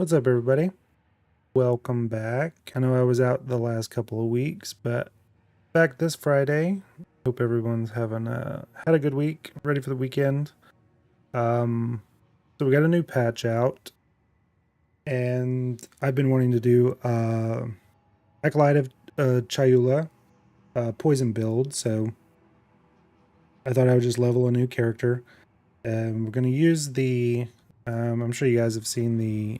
What's up, everybody? Welcome back. I know I was out the last couple of weeks, but back this Friday. Hope everyone's having had a good week, ready for the weekend. So we got a new patch out, and I've been wanting to do Acolyte of Chayula poison build, so I thought I would just level a new character. And we're going to use the. I'm sure you guys have seen the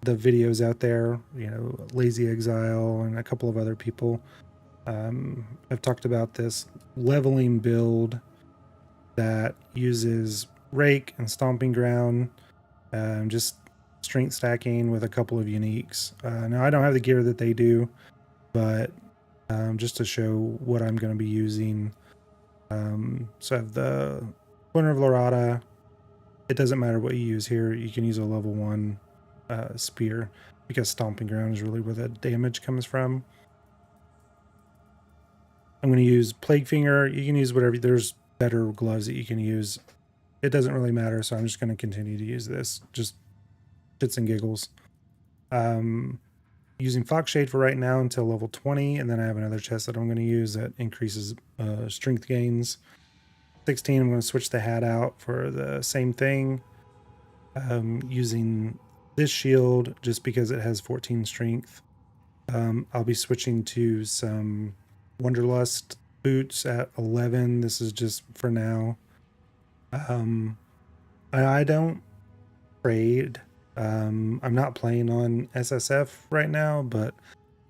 videos out there, Lazy Exile and a couple of other people. I've talked about this leveling build that uses rake and stomping ground, just strength stacking with a couple of uniques. Now I don't have the gear that they do, but just to show what I'm going to be using. So I have the Splinter of Lorata. It doesn't matter what you use here. You can use a level 1 spear, because stomping ground is really where the damage comes from. I'm going to use Plague Finger. You can use whatever. There's better gloves that you can use. It doesn't really matter, so I'm just going to continue to use this. Just shits and giggles. Using Fox Shade for right now until level 20, and then I have another chest that I'm going to use that increases strength gains. 16, I'm going to switch the hat out for the same thing. Using this shield just because it has 14 strength. I'll be switching to some Wanderlust boots at 11. This is just for now. I don't trade. I'm not playing on SSF right now, but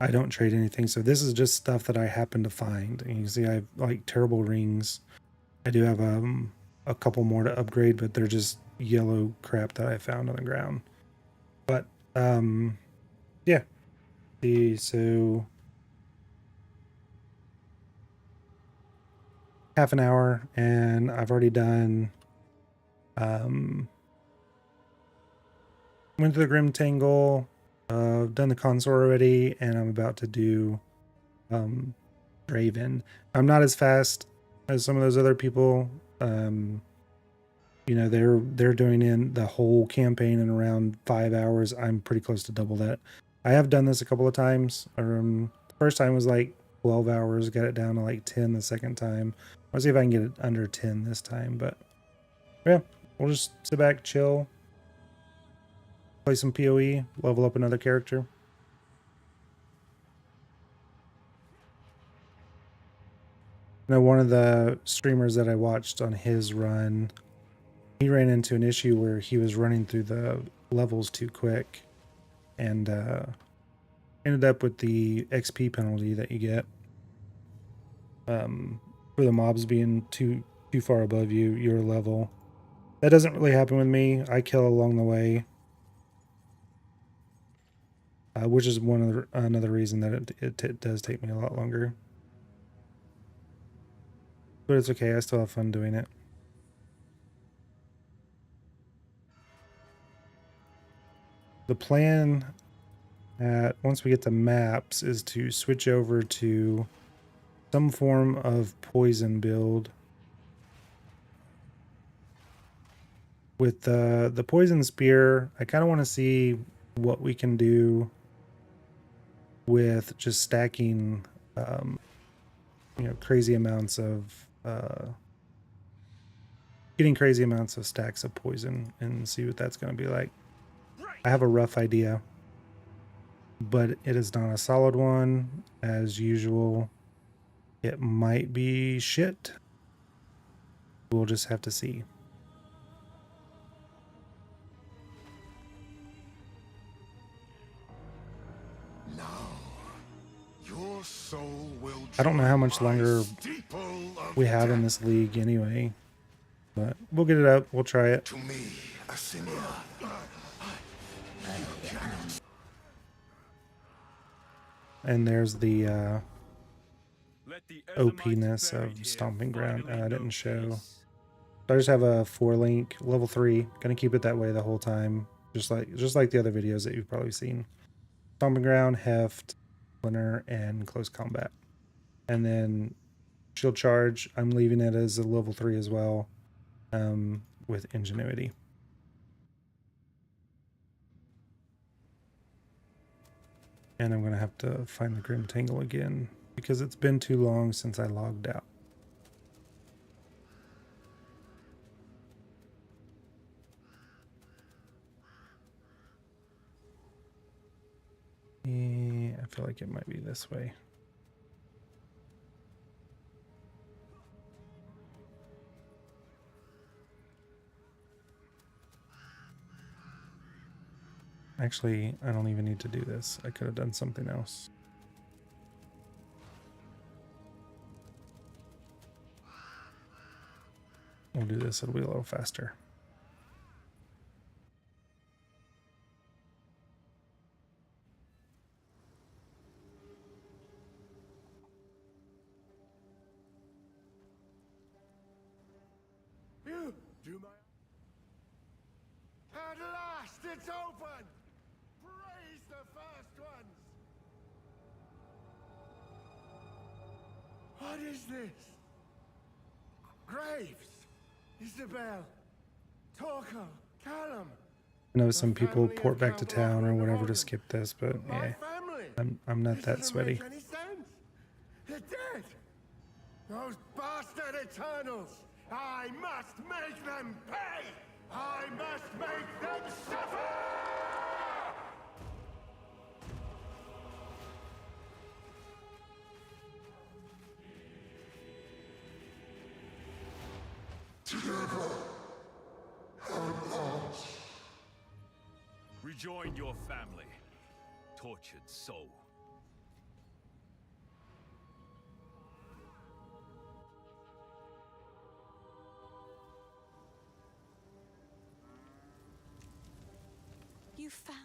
I don't trade anything. So this is just stuff that I happen to find. And you can see I have like terrible rings. I do have a couple more to upgrade, but they're just yellow crap that I found on the ground. But yeah. So half an hour, and I've already done went to the Grim Tangle, done the console already, and I'm about to do Draven. I'm not as fast as some of those other people. They're doing in the whole campaign in around 5 hours. I'm pretty close to double that. I have done this a couple of times. The first time was like 12 hours, got it down to like 10 the second time. I'll see if I can get it under 10 this time, but yeah, we'll just sit back, chill, play some PoE, level up another character. One of the streamers that I watched on his run, he ran into an issue where he was running through the levels too quick, and ended up with the XP penalty that you get for the mobs being too far above your level. That doesn't really happen with me. I kill along the way, which is another reason that it does take me a lot longer. But it's okay. I still have fun doing it. The plan once we get to maps is to switch over to some form of poison build. With the poison spear, I kind of want to see what we can do with just stacking crazy amounts of getting crazy amounts of stacks of poison, and see what that's going to be like. I have a rough idea, but it is not a solid one. As usual, it might be shit. We'll just have to see. I don't know how much longer we have in this league anyway, but we'll get it up. We'll try it. To me, And there's the OP-ness of Stomping Ground. I didn't show. I just have a 4-link, level 3. Gonna keep it that way the whole time, just like the other videos that you've probably seen. Stomping Ground, Heft, Splinter, and Close Combat. And then Shield Charge, I'm leaving it as a level 3 as well, with Ingenuity. And I'm going to have to find the Grim Tangle again because it's been too long since I logged out. Yeah, I feel like it might be this way. Actually, I don't even need to do this. I could have done something else. We'll do this. It'll be a little faster. You do my... At last, it's open! Praise the first ones! What is this? Graves, Isabel, Torkel, Callum. I know some people port back to town or whatever to skip this, but yeah, I'm not that sweaty. Make any sense? They're dead. Those bastard Eternals. I must make them pay. I must make them suffer. Rejoin your family, tortured soul. You found...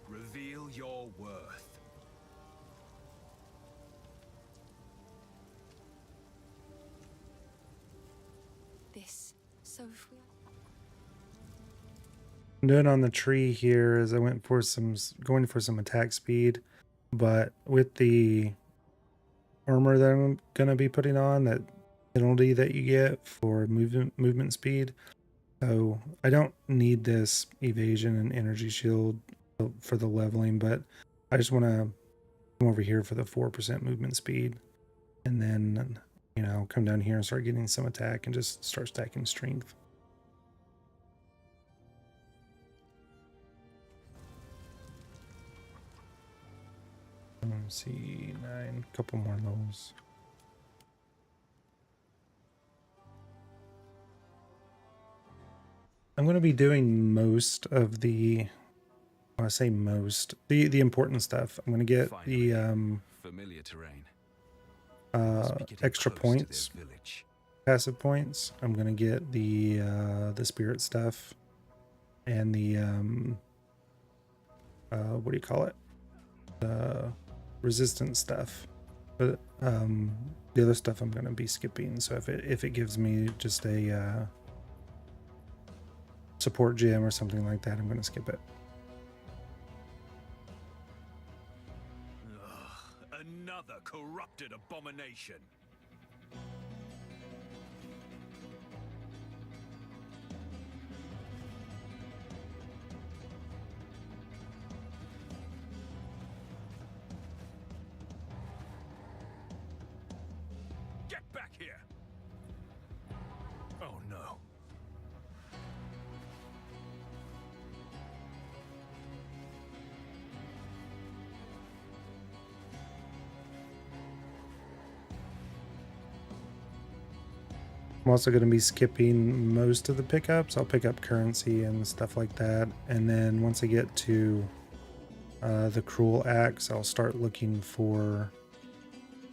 Reveal your worth. this. So if we... I'm doing on the tree here is I went for going for some attack speed, but with the armor that I'm gonna be putting on, that penalty that you get for movement speed, so I don't need this evasion and energy shield for the leveling, but I just want to come over here for the 4% movement speed, and then come down here and start getting some attack and just start stacking strength. Let's see, 9, couple more levels. I'm going to be doing most of the, I say most, the important stuff. I'm going to get Finally, the familiar terrain. extra points, passive points. I'm going to get the spirit stuff and the what do you call it? The resistance stuff. But the other stuff I'm going to be skipping. So if it gives me just a support gem or something like that, I'm going to skip it. Ugh, another corrupted abomination. Get back here. Oh no. I'm also going to be skipping most of the pickups. I'll pick up currency and stuff like that. And then once I get to the cruel axe, I'll start looking for...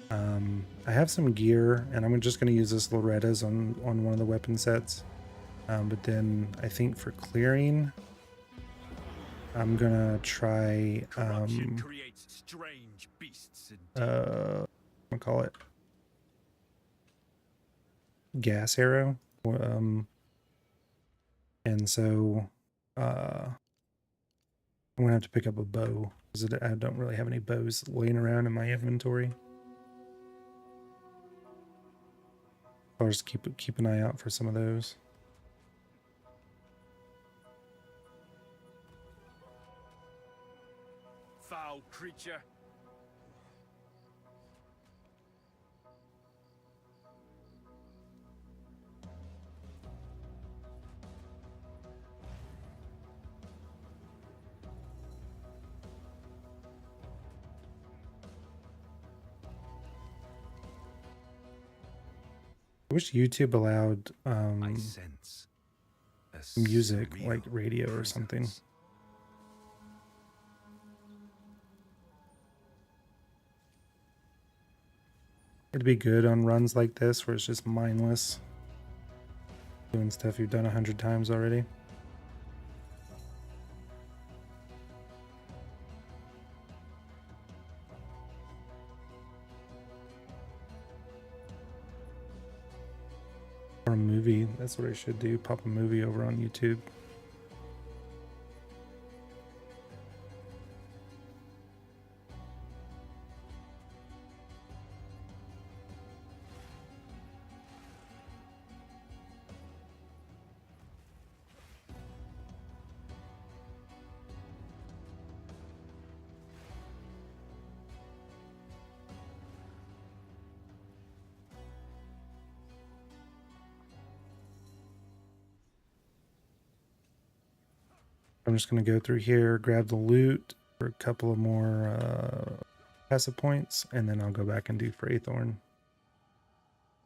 I have some gear, and I'm just going to use this Loretta's on one of the weapon sets. But then I think for clearing, I'm going to try... Corruption creates strange beasts and what do I call it? Gas arrow. And so I'm gonna have to pick up a bow because I don't really have any bows laying around in my inventory. I'll just keep an eye out for some of those. creature. I wish YouTube allowed I sense a music surreal like radio or something. presence. It'd be good on runs like this where it's just mindless, doing stuff you've done 100 times already. Or a movie. That's what I should do. Pop a movie over on YouTube. I'm just going to go through here, grab the loot for a couple of more passive points, and then I'll go back and do Fraythorn.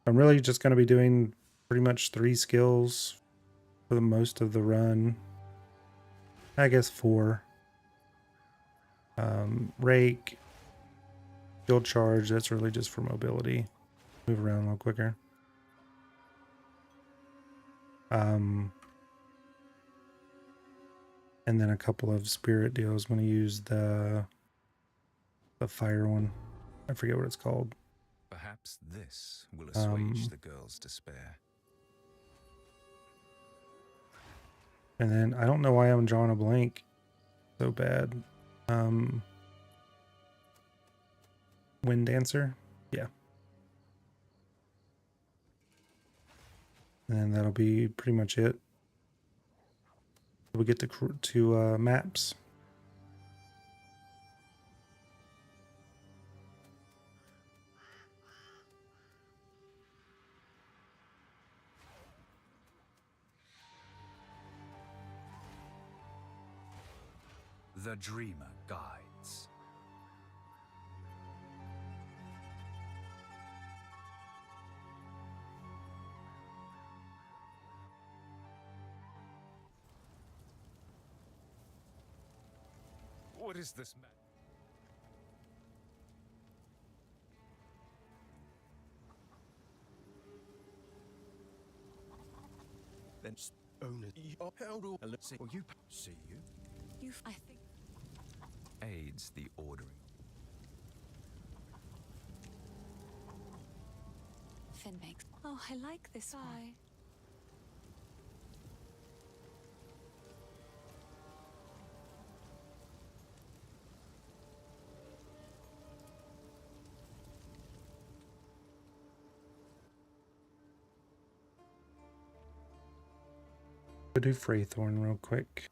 I'm really just going to be doing pretty much 3 skills for the most of the run. I guess 4. Rake, Field Charge, that's really just for mobility. Move around a little quicker. And then a couple of spirit deals. I'm going to use the fire one. I forget what it's called. Perhaps this will assuage the girl's despair. And then I don't know why I'm drawing a blank so bad. Wind Dancer, yeah. And that'll be pretty much it. We get to maps. The dreamer guides. What is this man? Then owner your held or let's see you see you I think. aids the ordering. Finn makes. Oh, I like this one. Go do Fraythorn real quick.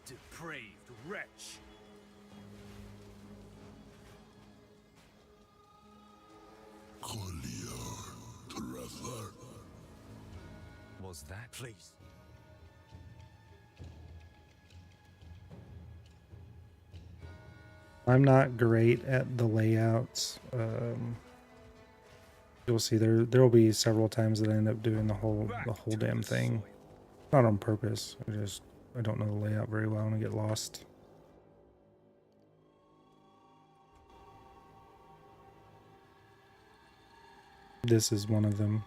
Depraved wretch. Was that Please. I'm not great at the layouts. You'll see there will be several times that I end up doing the whole damn thing. Not on purpose. I don't know the layout very well and I get lost. This is one of them.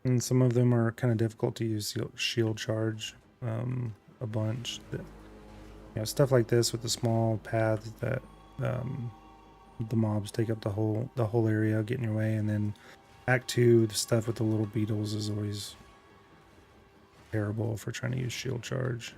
And some of them are kind of difficult to use shield charge a bunch. Stuff like this with the small paths that the mobs take up the whole area, get in your way, and then Act 2, the stuff with the little beetles is always terrible for trying to use shield charge.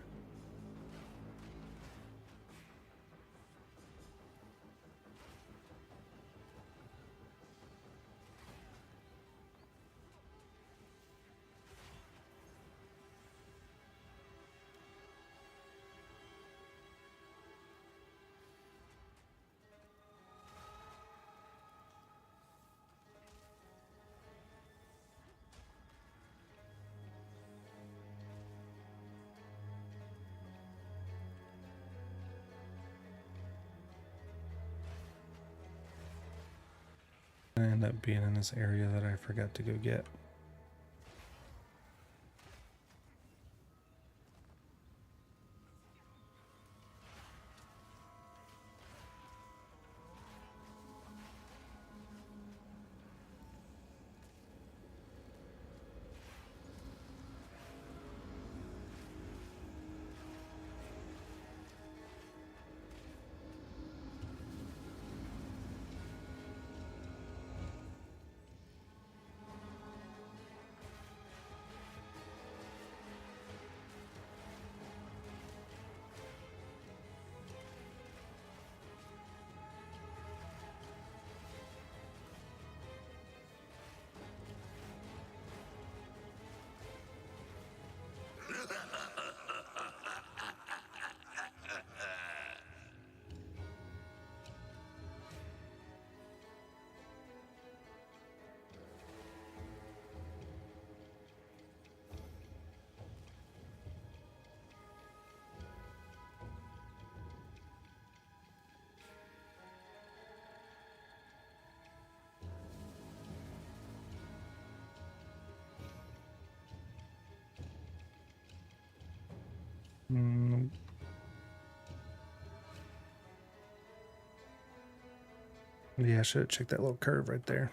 I end up being in this area that I forgot to go get. Yeah, I should have checked that little curve right there.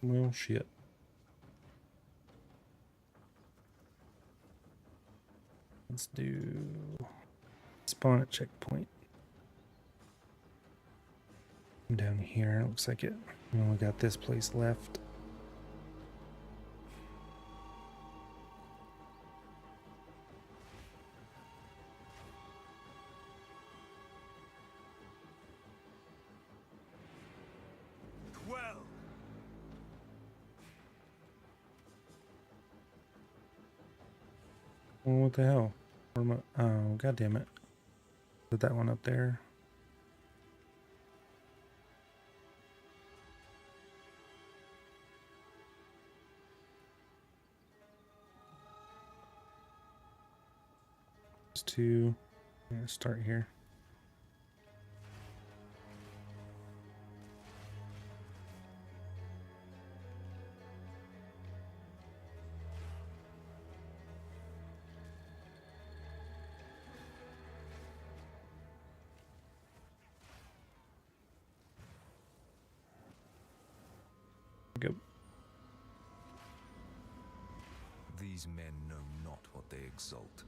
Well, shit. Let's do spawn at checkpoint. Down here, looks like it. We only got this place left. Well, Well, what the hell? Where am I? Oh, god damn it. Put that one up there. Just two. Yeah, start here. Go. These men know not what they exalt.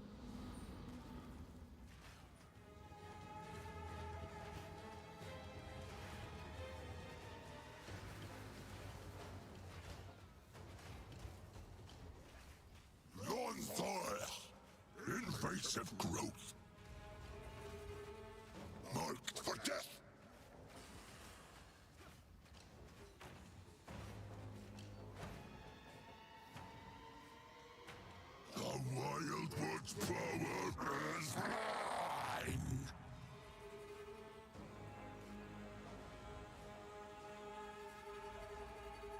explosive growth. Marked for death. The Wildwood's power is mine!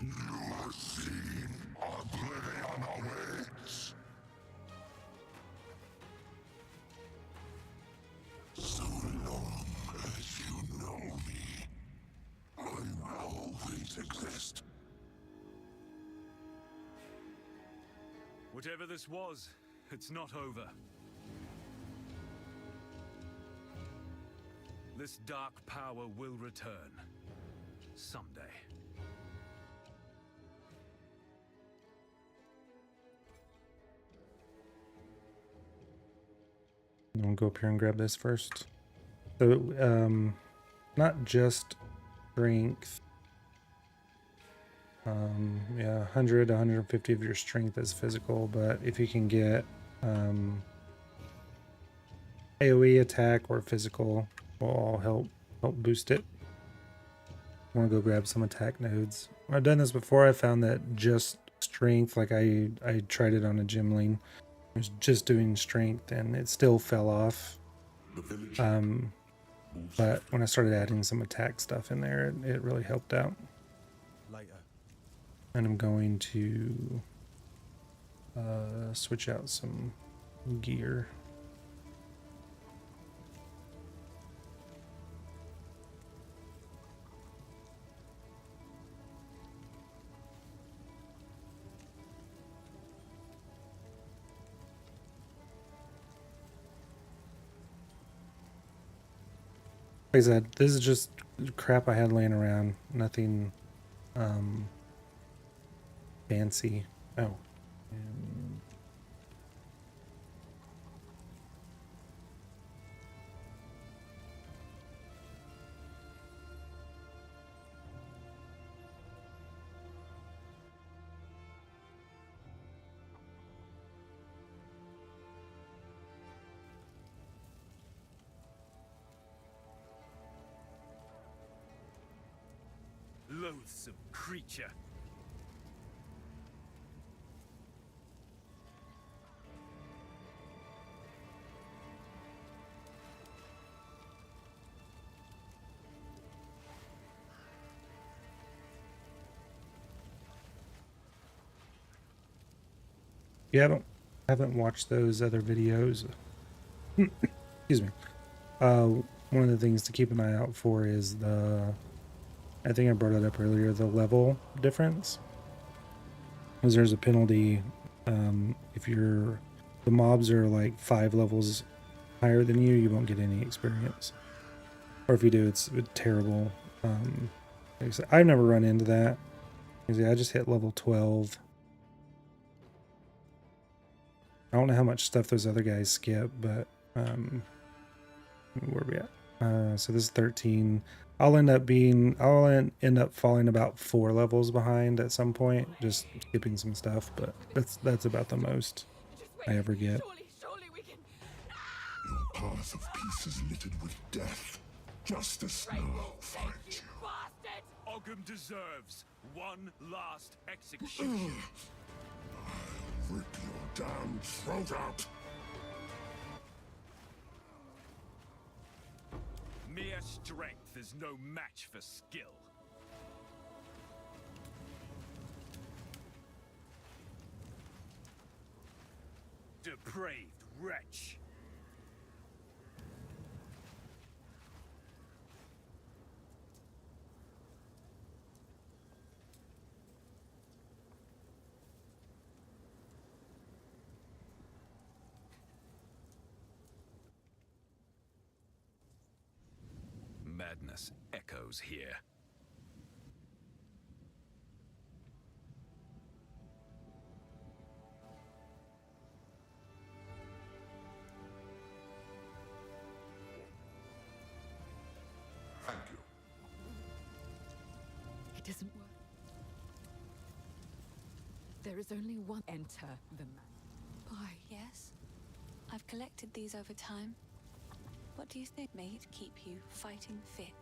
You have seen oblivion awaits! So long as you know me, I will always exist. Whatever this was, it's not over. This dark power will return. Someday. I'm gonna go up here and grab this first. So, not just strength. Yeah, 100, 150 of your strength is physical, but if you can get AoE attack or physical, will all help boost it. I want to go grab some attack nodes. When I've done this before, I found that just strength, like I tried it on a gymling. I was just doing strength and it still fell off. But when I started adding some attack stuff in there, it really helped out. Later. And I'm going to switch out some gear. Like I said, this is just crap I had laying around. Nothing fancy. Oh. Loathsome creature. If you haven't watched those other videos, excuse me. One of the things to keep an eye out for is I think I brought it up earlier, the level difference. Because there's a penalty if the mobs are like 5 levels higher than you won't get any experience. Or if you do, it's terrible. Like I said, I've never run into that. I just hit level 12. I don't know how much stuff those other guys skip, but where are we at? So this is 13. I'll end up falling about 4 levels behind at some point, just skipping some stuff, but that's about the most I ever get. Surely we can. Your path of peace is littered with death. Justice now finds you. Bastard! Ogham deserves one last execution. Rip your damn throat out! Mere strength is no match for skill. Depraved wretch. Madness echoes here. Thank you. It doesn't work. There is only one. Enter the man. Why, yes? I've collected these over time. What do you think, mate? Keep you fighting fit.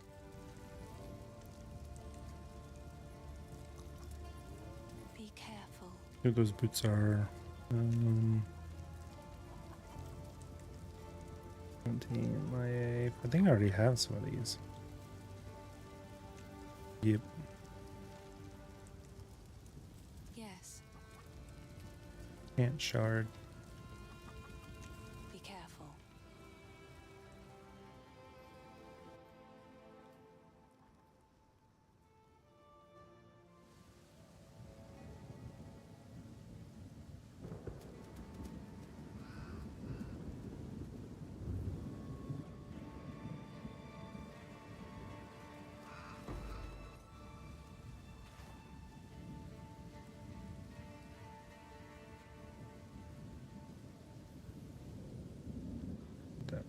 Be careful. Here those boots are. 17 MIA. I think I already have some of these. Yep. Yes. Can't shard. Be careful. That.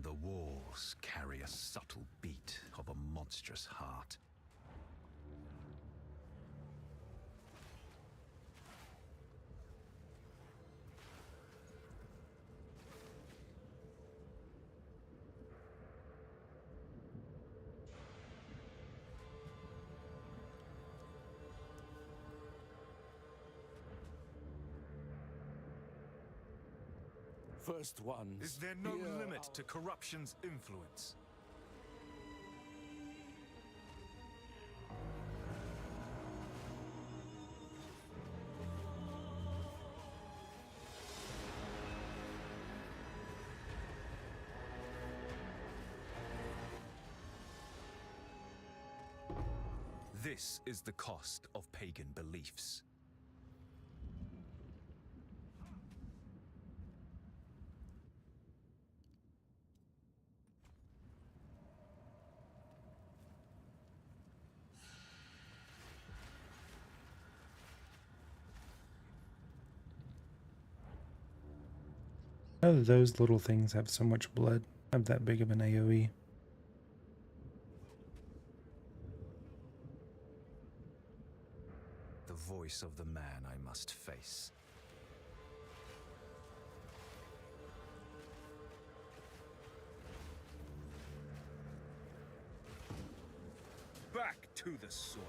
The walls carry a subtle beat of a monstrous heart. First ones. Is there no here limit are- to corruption's influence? This is the cost of pagan beliefs. How do those little things have so much blood? Have that big of an AoE? The voice of the man I must face. Back to the soil.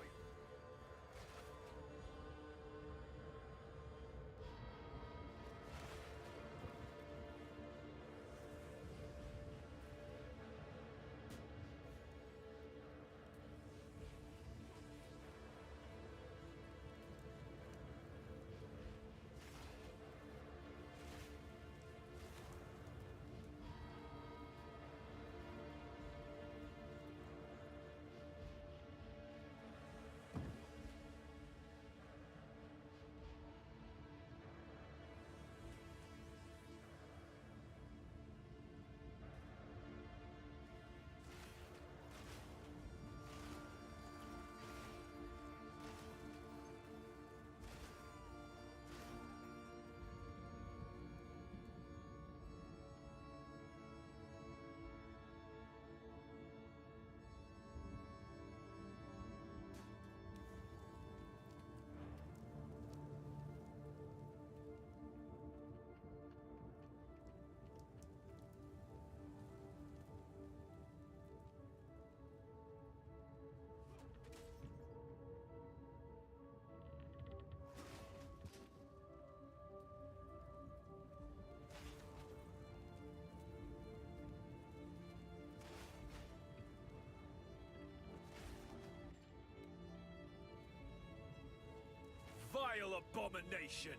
abomination!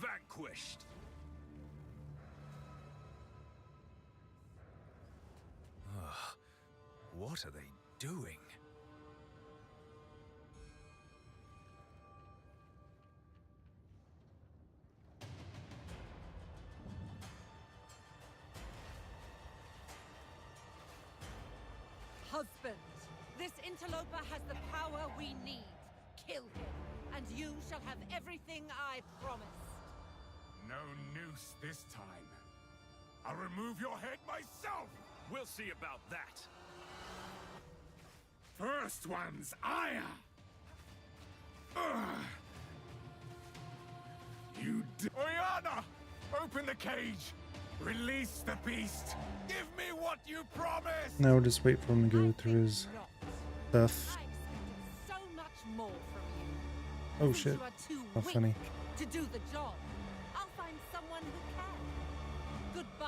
Vanquished! What are they doing? Husband, this interloper has the power we need. Kill him, and you shall have everything I promised. No noose this time. I'll remove your head myself! We'll see about that. First one's ire! Ugh. You Oyana! Open the cage! Release the beast! Give me what you promised! Now we'll just wait for him to go I through think his not. stuff. I expected so much more from you. Oh Since shit. You are too How weak funny. to do the job. I'll find someone who can. Goodbye,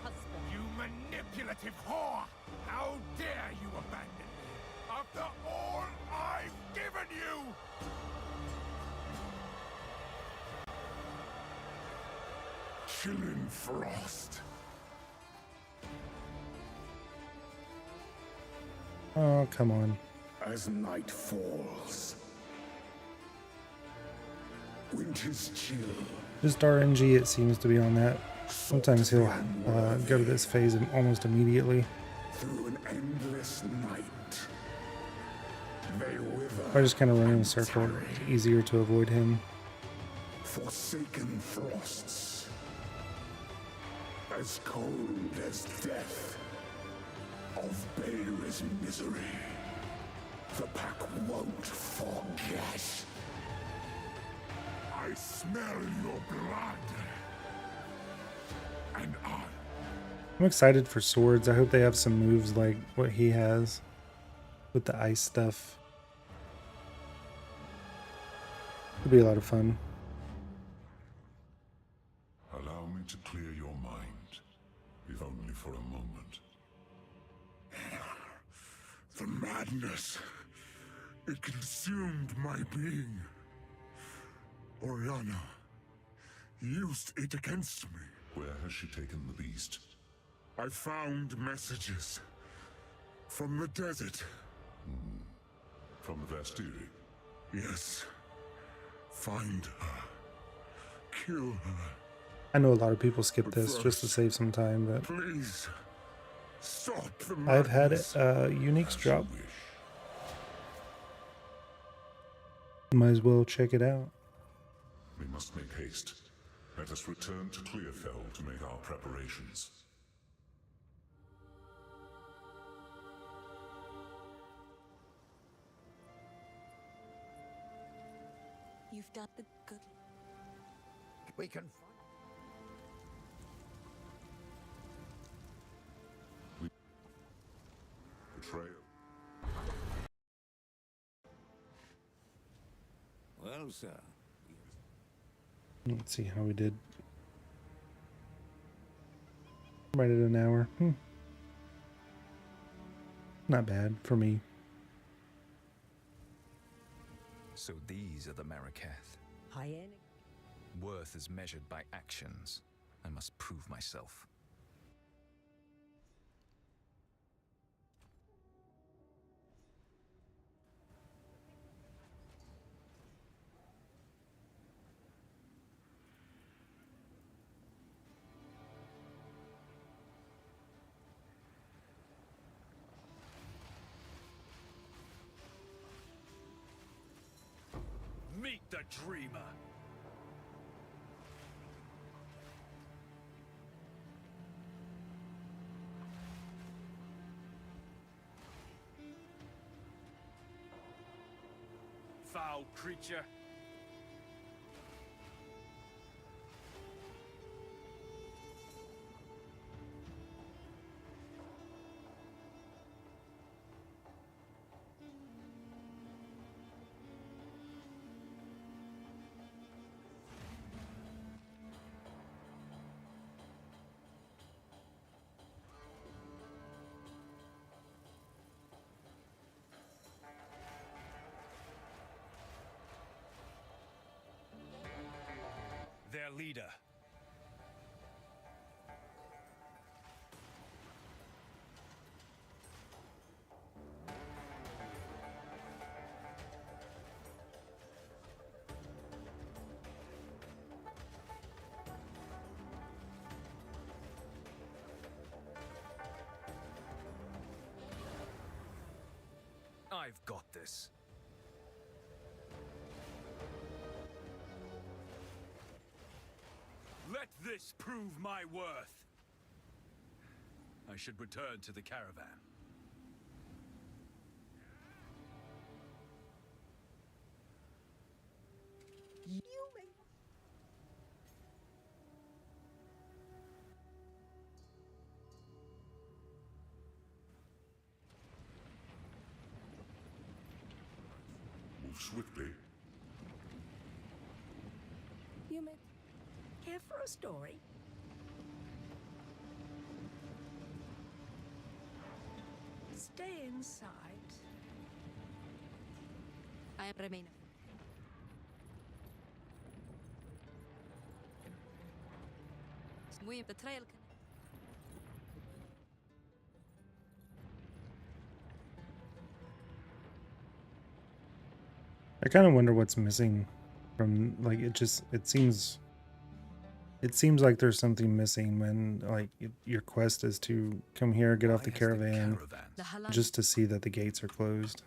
husband. You manipulative whore! How dare you abandon me after all I've given you! Chilling frost. Oh, come on. As night falls, winter's chill. Just RNG, it seems to be on that. Sometimes he'll go to this phase almost immediately. Through an endless night, they wither. If I just kind of run in a and circle, tarry. it's easier to avoid him. Forsaken frosts, as cold as death, of Balor's misery. The pack won't forget. I smell your blood, and I'm excited for swords. I hope they have some moves like what he has with the ice stuff. It'll be a lot of fun. Allow me to clear your mind, if only for a moment. The madness, it consumed my being. Oriana used it against me. Where has she taken the beast? I found messages from the desert. From the Vastiri? Yes. Find her. Kill her. I know a lot of people skip But this just to first, save some time, but Please. Stop the I've had madness. uniques As drop. you wish. Might as well check it out. We must make haste. Let us return to Clearfell to make our preparations. You've done the good. We can Betrayal. Well, sir. Let's see how we did. Right at an hour. Not bad for me. So these are the Marikath. Worth is measured by actions. I must prove myself. Meet the dreamer. Foul creature. their leader. I've got this. Let this prove my worth. I should return to the caravan. Move swiftly. You may care for a story? Stay inside. I remain. We the trail. I kind of wonder what's missing from, like, it seems like there's something missing when, like, your quest is to come here, get off the caravan, just to see that the gates are closed.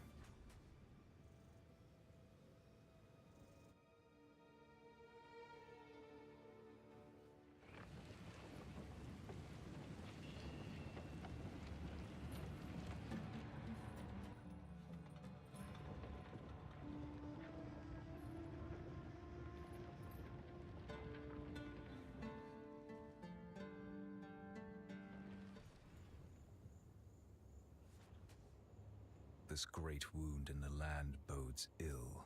This great wound in the land bodes ill.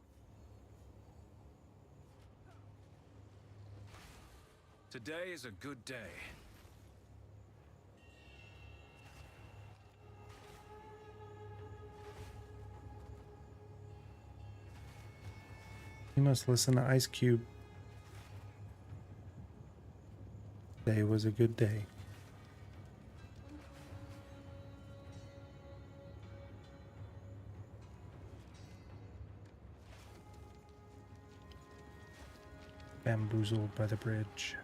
Today is a good day. You must listen to Ice Cube. Today was a good day. Bamboozled by the bridge.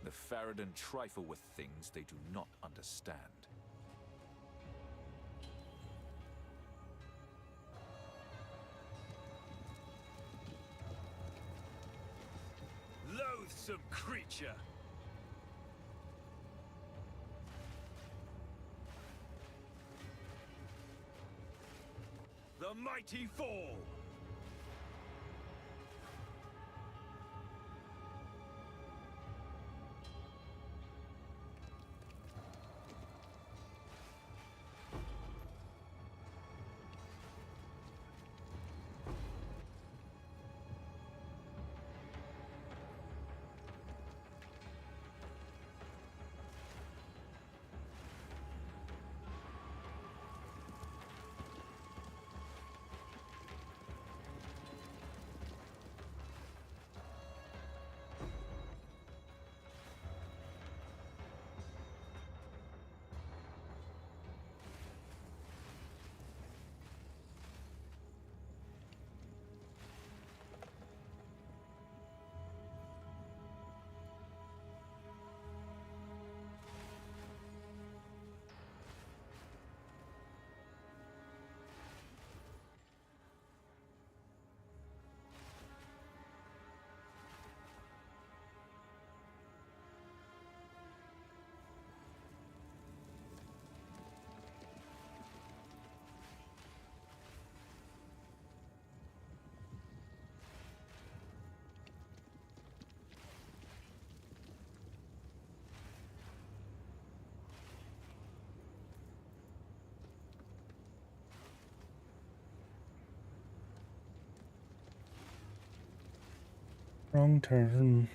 The Farad'n trifle with things they do not understand. Loathsome creature! The mighty fall! Wrong turn.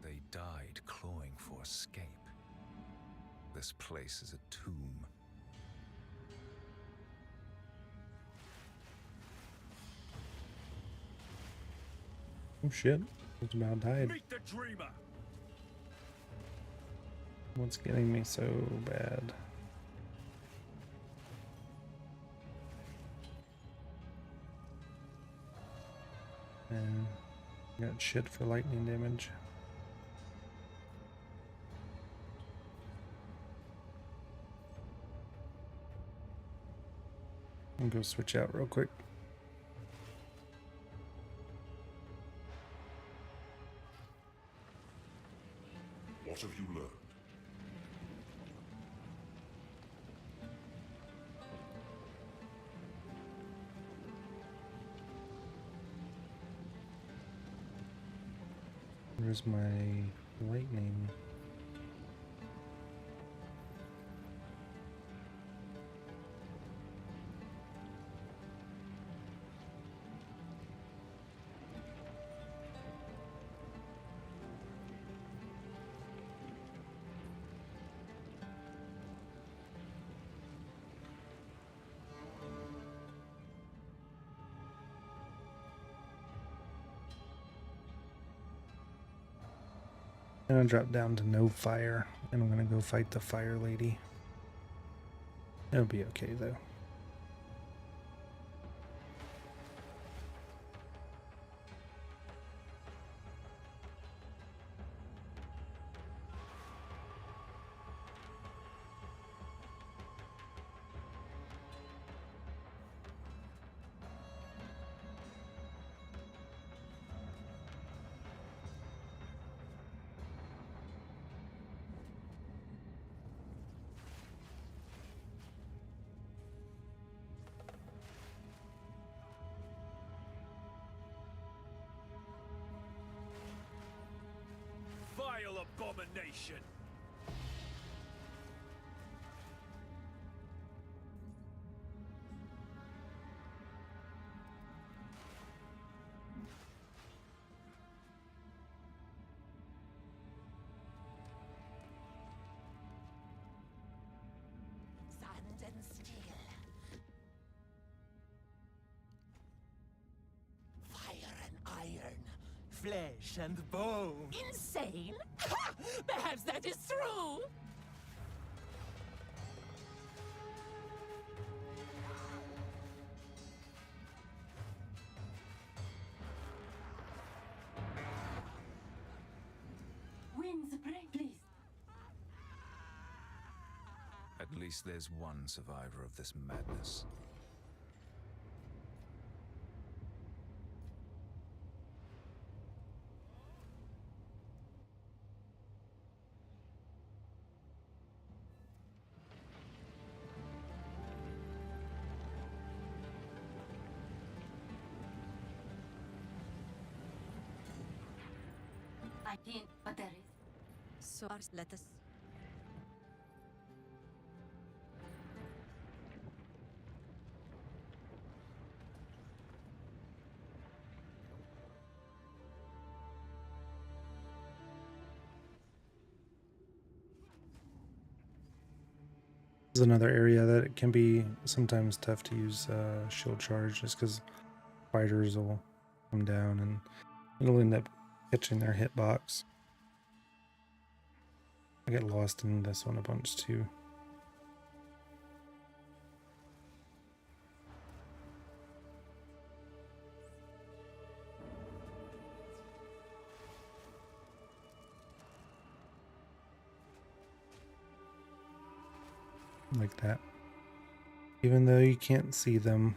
They died clawing for escape. This place is a tomb. Oh shit, it's about died. Meet the dreamer. What's getting me so bad? And got shit for lightning damage. I'm gonna go switch out real quick. What have you learned? Where's my lightning? I'm gonna drop down to no fire, and I'm gonna go fight the fire lady. It'll be okay though. Vile abomination. Sand and steel. Fire and iron. Flesh and bone. Insane? Ha! Perhaps that is true! Winds break, please. At least there's one survivor of this madness. I think, but there is. So let us. This is another area that it can be sometimes tough to use shield charge, just because fighters will come down and it'll end up catching their hitbox. I get lost in this one a bunch too. Like that. even though you can't see them.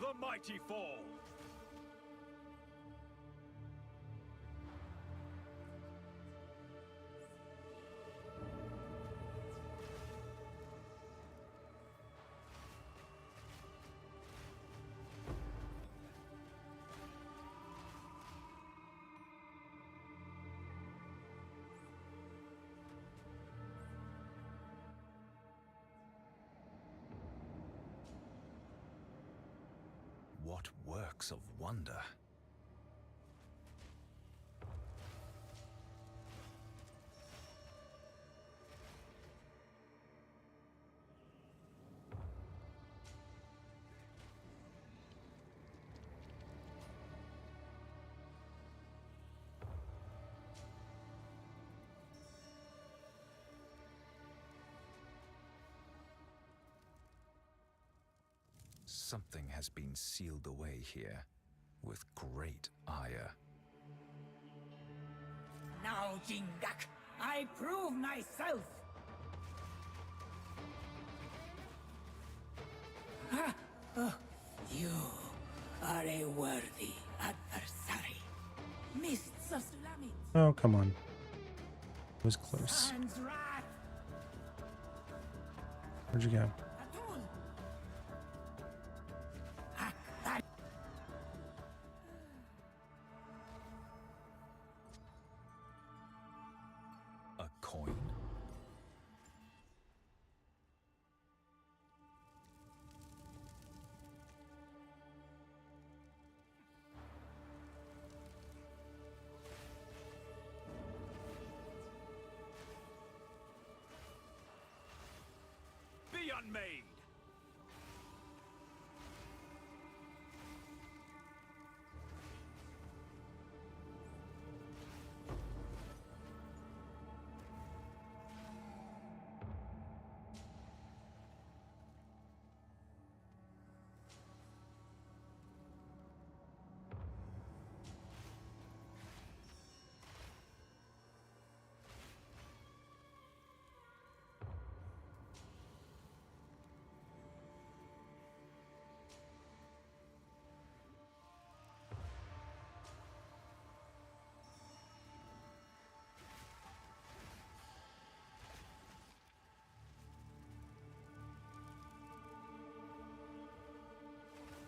The mighty fall! What works of wonder? Something has been sealed away here, with great ire. Now, Jingak, I prove myself! You are a worthy adversary. Mists of Sulamit. Oh, come on. It was close. Sans wrath. Where'd you go? Atul. A coin. Be unmade!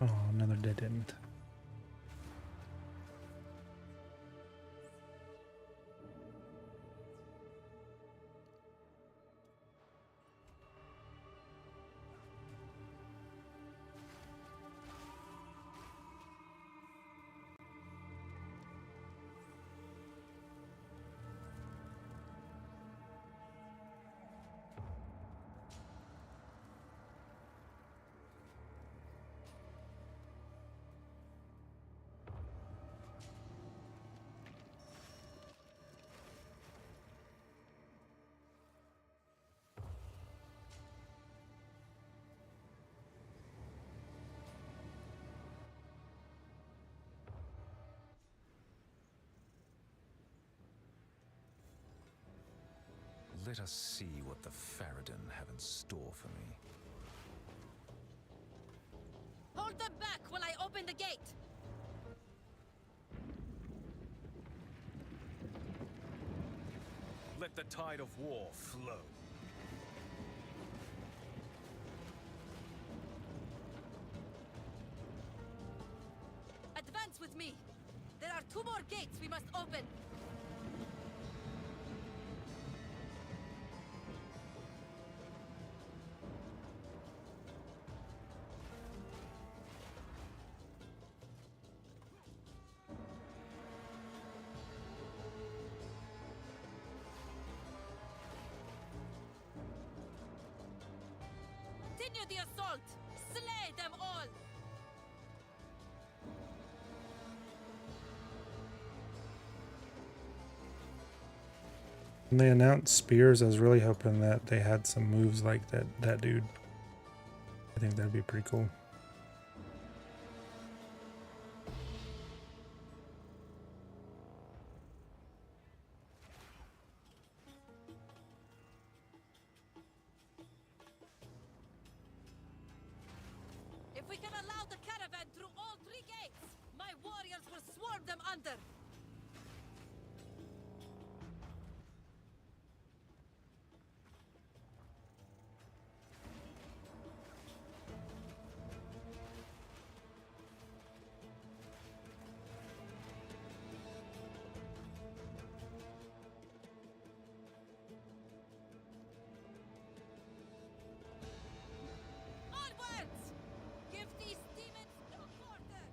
Oh, another dead end. Let us see what the Faradin have in store for me. Hold them back while I open the gate! Let the tide of war flow. Advance with me! There are 2 more gates we must open! Continue the assault! Slay them all! When they announced spears, I was really hoping that they had some moves like that dude. I think that'd be pretty cool. If we can allow the caravan through all 3 gates, my warriors will swarm them under! Onwards! Give these demons no quarter!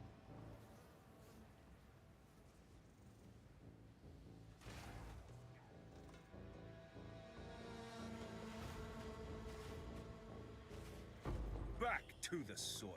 Back to the soil.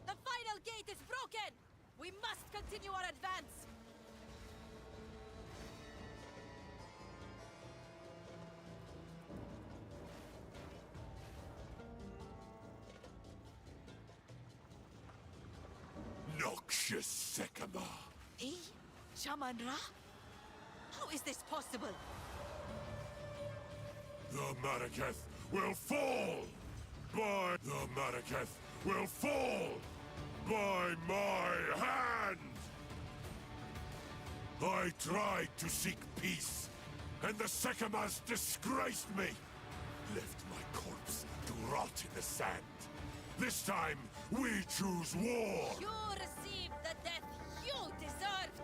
The final gate is broken! We must continue our advance! Noxious Sycamore. He? Shaman Ra? How is this possible? The Maraketh will fall! By the Maraketh will fall! By my hand! I tried to seek peace, and the Sycamores disgraced me! Left my corpse to rot in the sand. This time, we choose war! You received the death you deserved!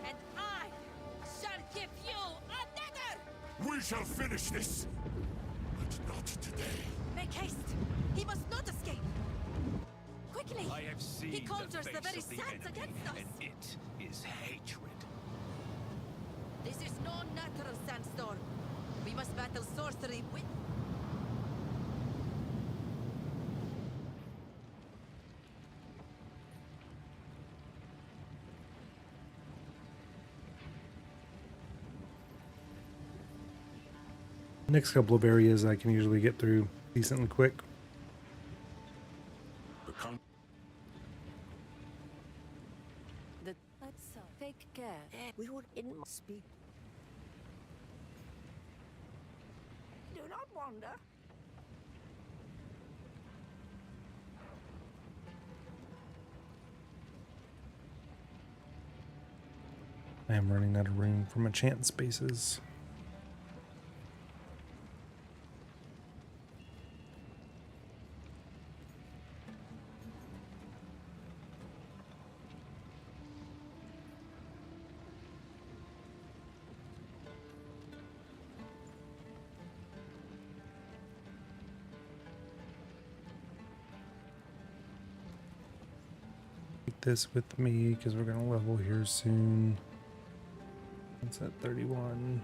And I shall give you another! We shall finish this! But not today. Make haste! He must not escape! Quickly! I have seen He conjures the face very of the sands enemy, against us! and it is hatred. This is no natural sandstorm. We must battle sorcery with... Next couple of areas I can usually get through decently quick. Let's take care. We would in speak. Do not wander. I am running out of room for my chant spaces. Take this with me because we're gonna level here soon. It's at 31.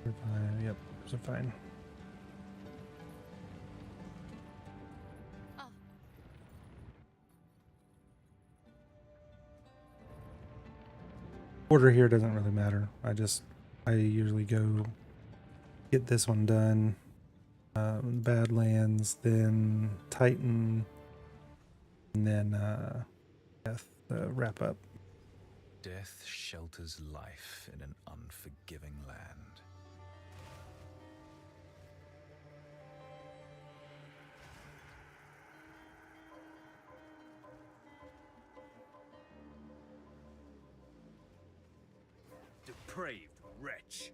We're fine. Yep, we're fine. Order here doesn't really matter. I usually go get this one done. Badlands, then Titan, and then Death wrap up. Death shelters life in an unforgiving land. Depraved wretch.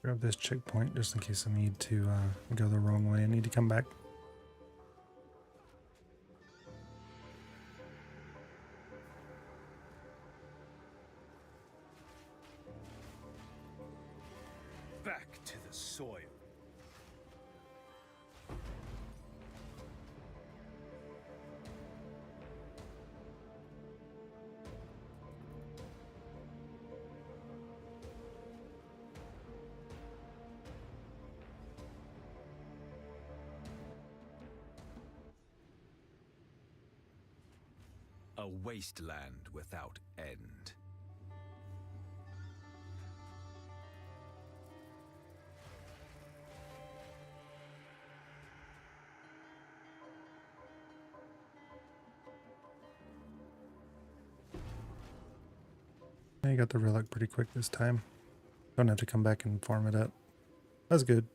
grab this checkpoint just in case I need to go the wrong way. I need to come back. Back to the soil. A wasteland without end. I got the relic pretty quick this time. Don't have to come back and farm it up. That's good.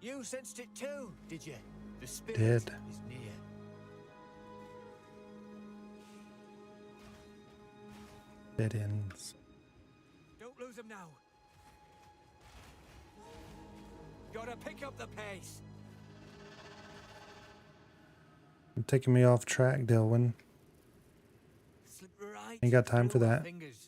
You sensed it too, did you? The spirit Did. is near. Dead ends. Don't lose him now. Gotta pick up the pace. You're taking me off track, Delwyn. Slip right Ain't got time for through our that. fingers.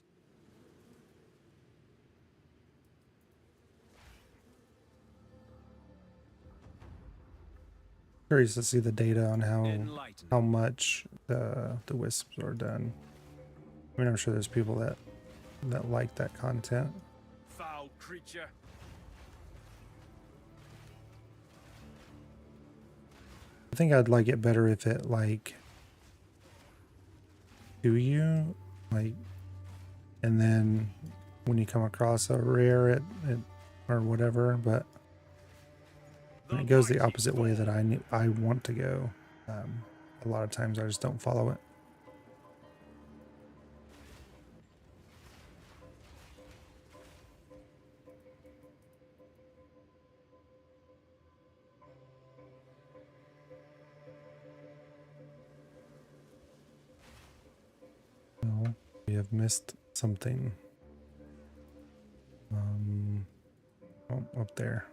Curious to see the data on how much the wisps are done. I mean, I'm sure there's people that like that content. Foul creature. I think I'd like it better if it like do you like, and then when you come across a rare it or whatever, but when it goes the opposite way that I want to go, a lot of times I just don't follow it. No, we have missed something. Oh, up there.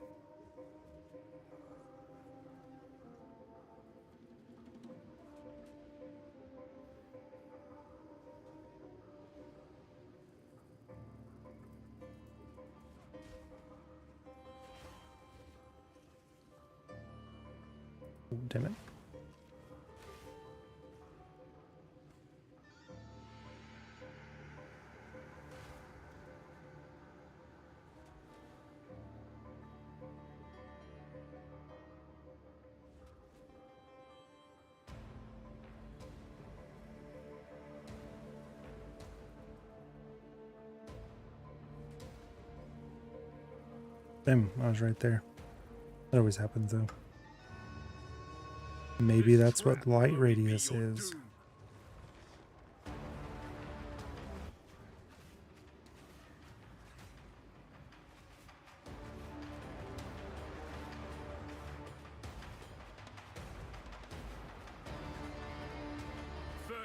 Oh, damn it. Damn, I was right there. That always happens though. Maybe that's what light radius is.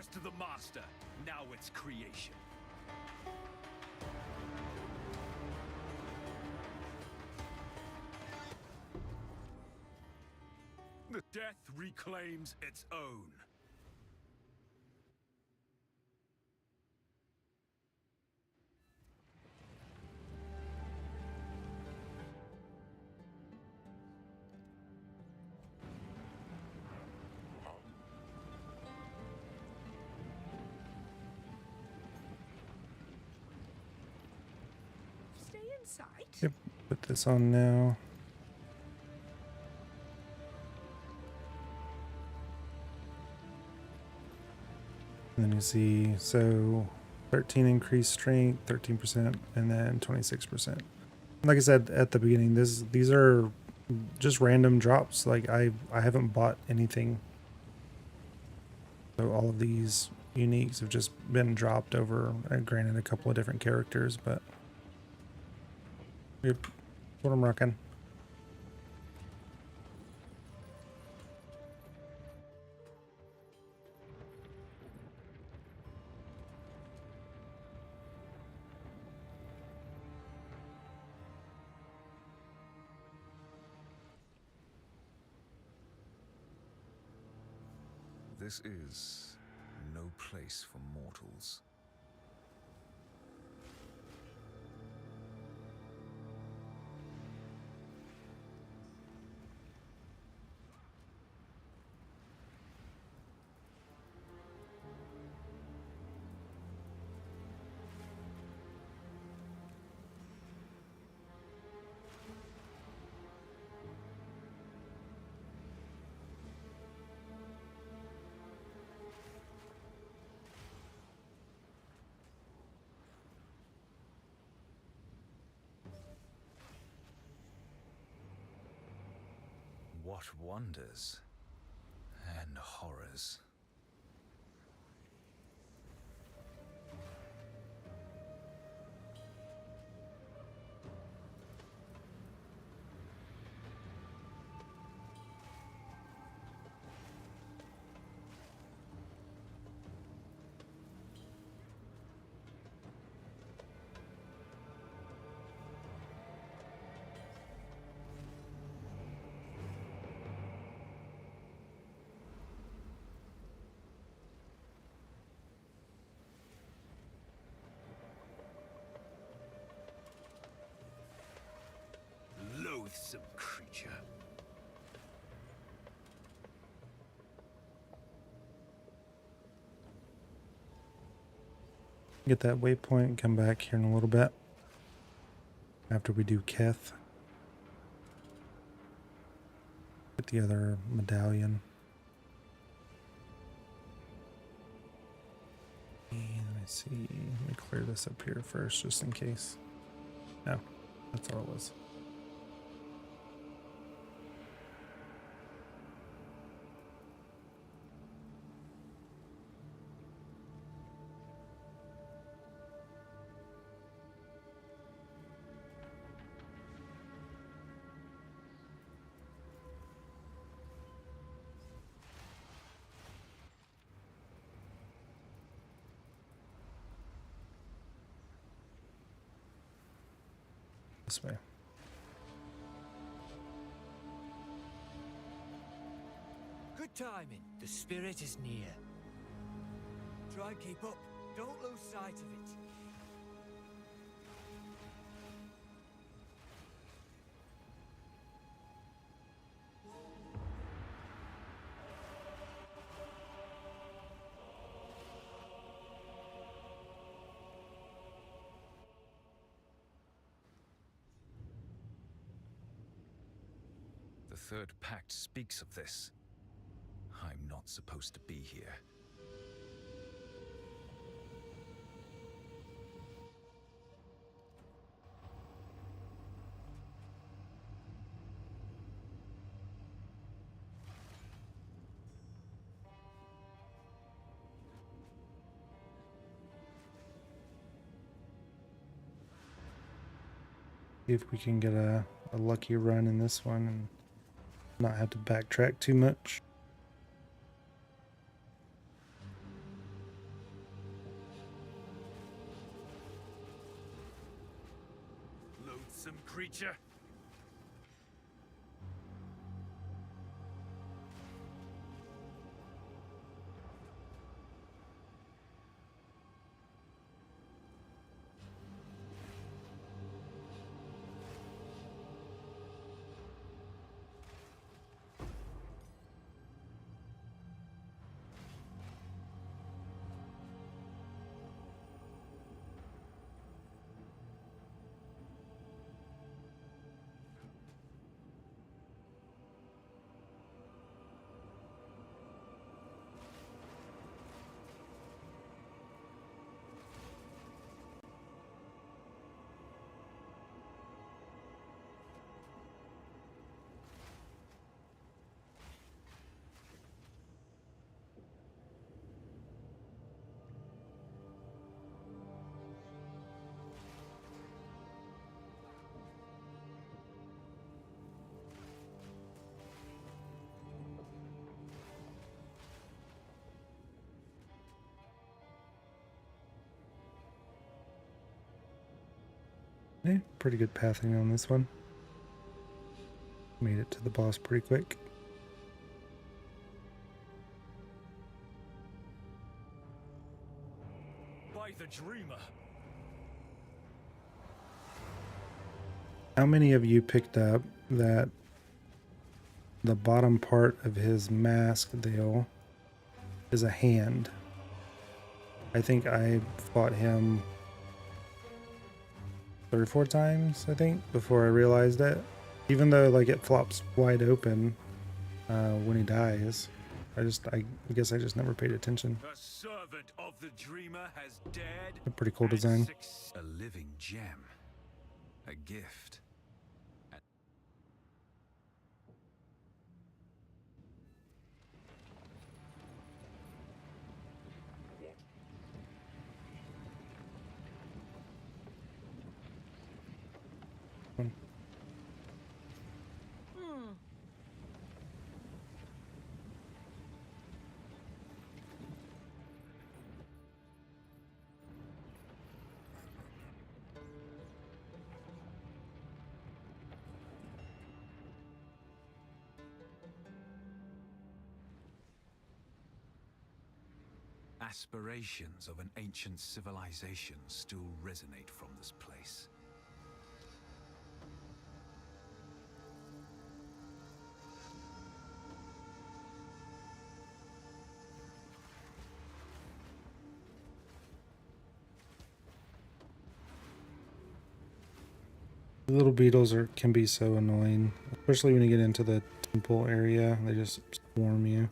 first to the master. Now it's creation. The death reclaims its own. Stay in sight. Yep, put this on now. And then you see, so 13 increased strength, 13%, and then 26%. Like I said at the beginning, these are just random drops. Like I haven't bought anything. So all of these uniques have just been dropped over, granted a couple of different characters, but yep, that's what I'm rocking. This is no place for mortals. What wonders and horrors. Loathsome creature. Get that waypoint, come back here in a little bit after we do Keth. Get the other medallion. And let me see, let me clear this up here first just in case. No, that's all it was. This way. Good timing. The spirit is near. Try and keep up. Don't lose sight of it. The Third Pact speaks of this. I'm not supposed to be here. See if we can get a lucky run in this one and not have to backtrack too much. creature! Pretty good pathing on this one. Made it to the boss pretty quick. By the dreamer. How many of you picked up that the bottom part of his mask deal is a hand? I think I fought him 3 or 4 times, I think, before I realized it. Even though like it flops wide open when he dies. I guess I just never paid attention. A servant of the dreamer has dared. A pretty cool design. A living gem. A gift. Aspirations of an ancient civilization still resonate from this place. The little beetles can be so annoying, especially when you get into the temple area. They just swarm you.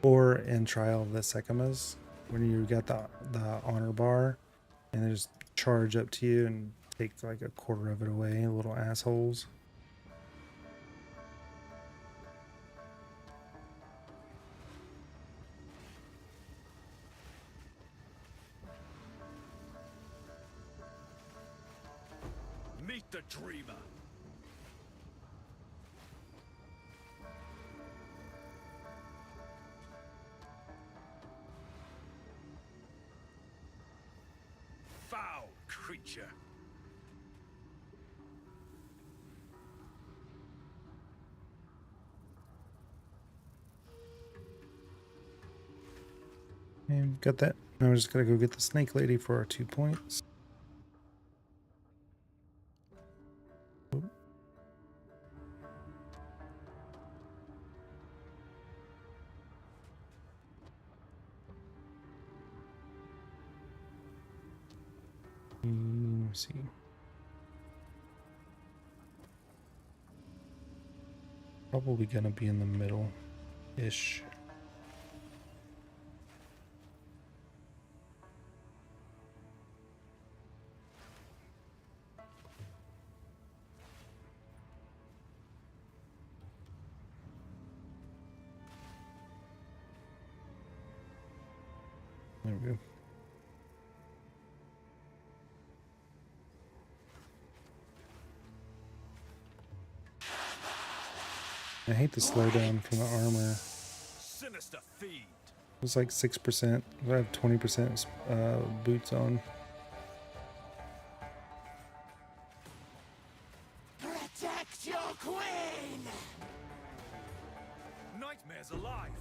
Or in Trial of the Sekimas, when you got the honor bar, and they just charge up to you and take like a quarter of it away, little assholes. Meet the dreamer. Foul creature. And got that. Now we're just gonna go get the snake lady for our 2 points. Let me see. Probably gonna be in the middle-ish. There we go. I hate the slowdown from the armor. Sinister fiend. It's like 6%. I have 20% boots on. nightmares alive.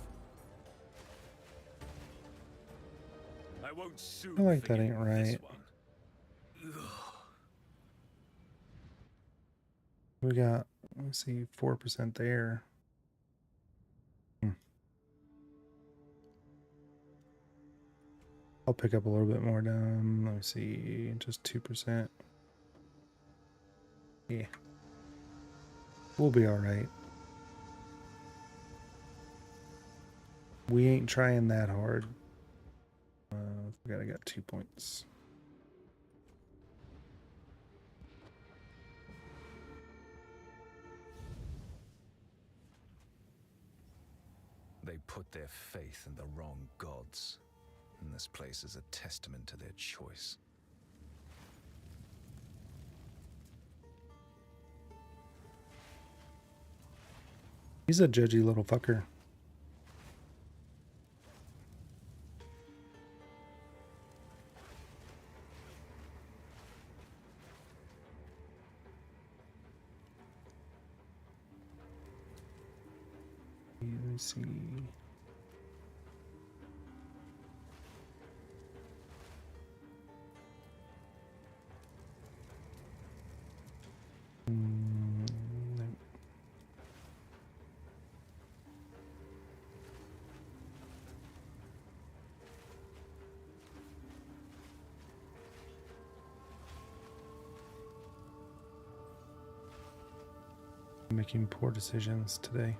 I won't soon I feel like that forget ain't right. this one. We got, let me see, 4% there. I'll pick up a little bit more down. Let me see, just 2%. Yeah. We'll be alright. We ain't trying that hard. I got 2 points. They put their faith in the wrong gods, and this place is a testament to their choice. He's a judgy little fucker. Let me see. Making poor decisions today.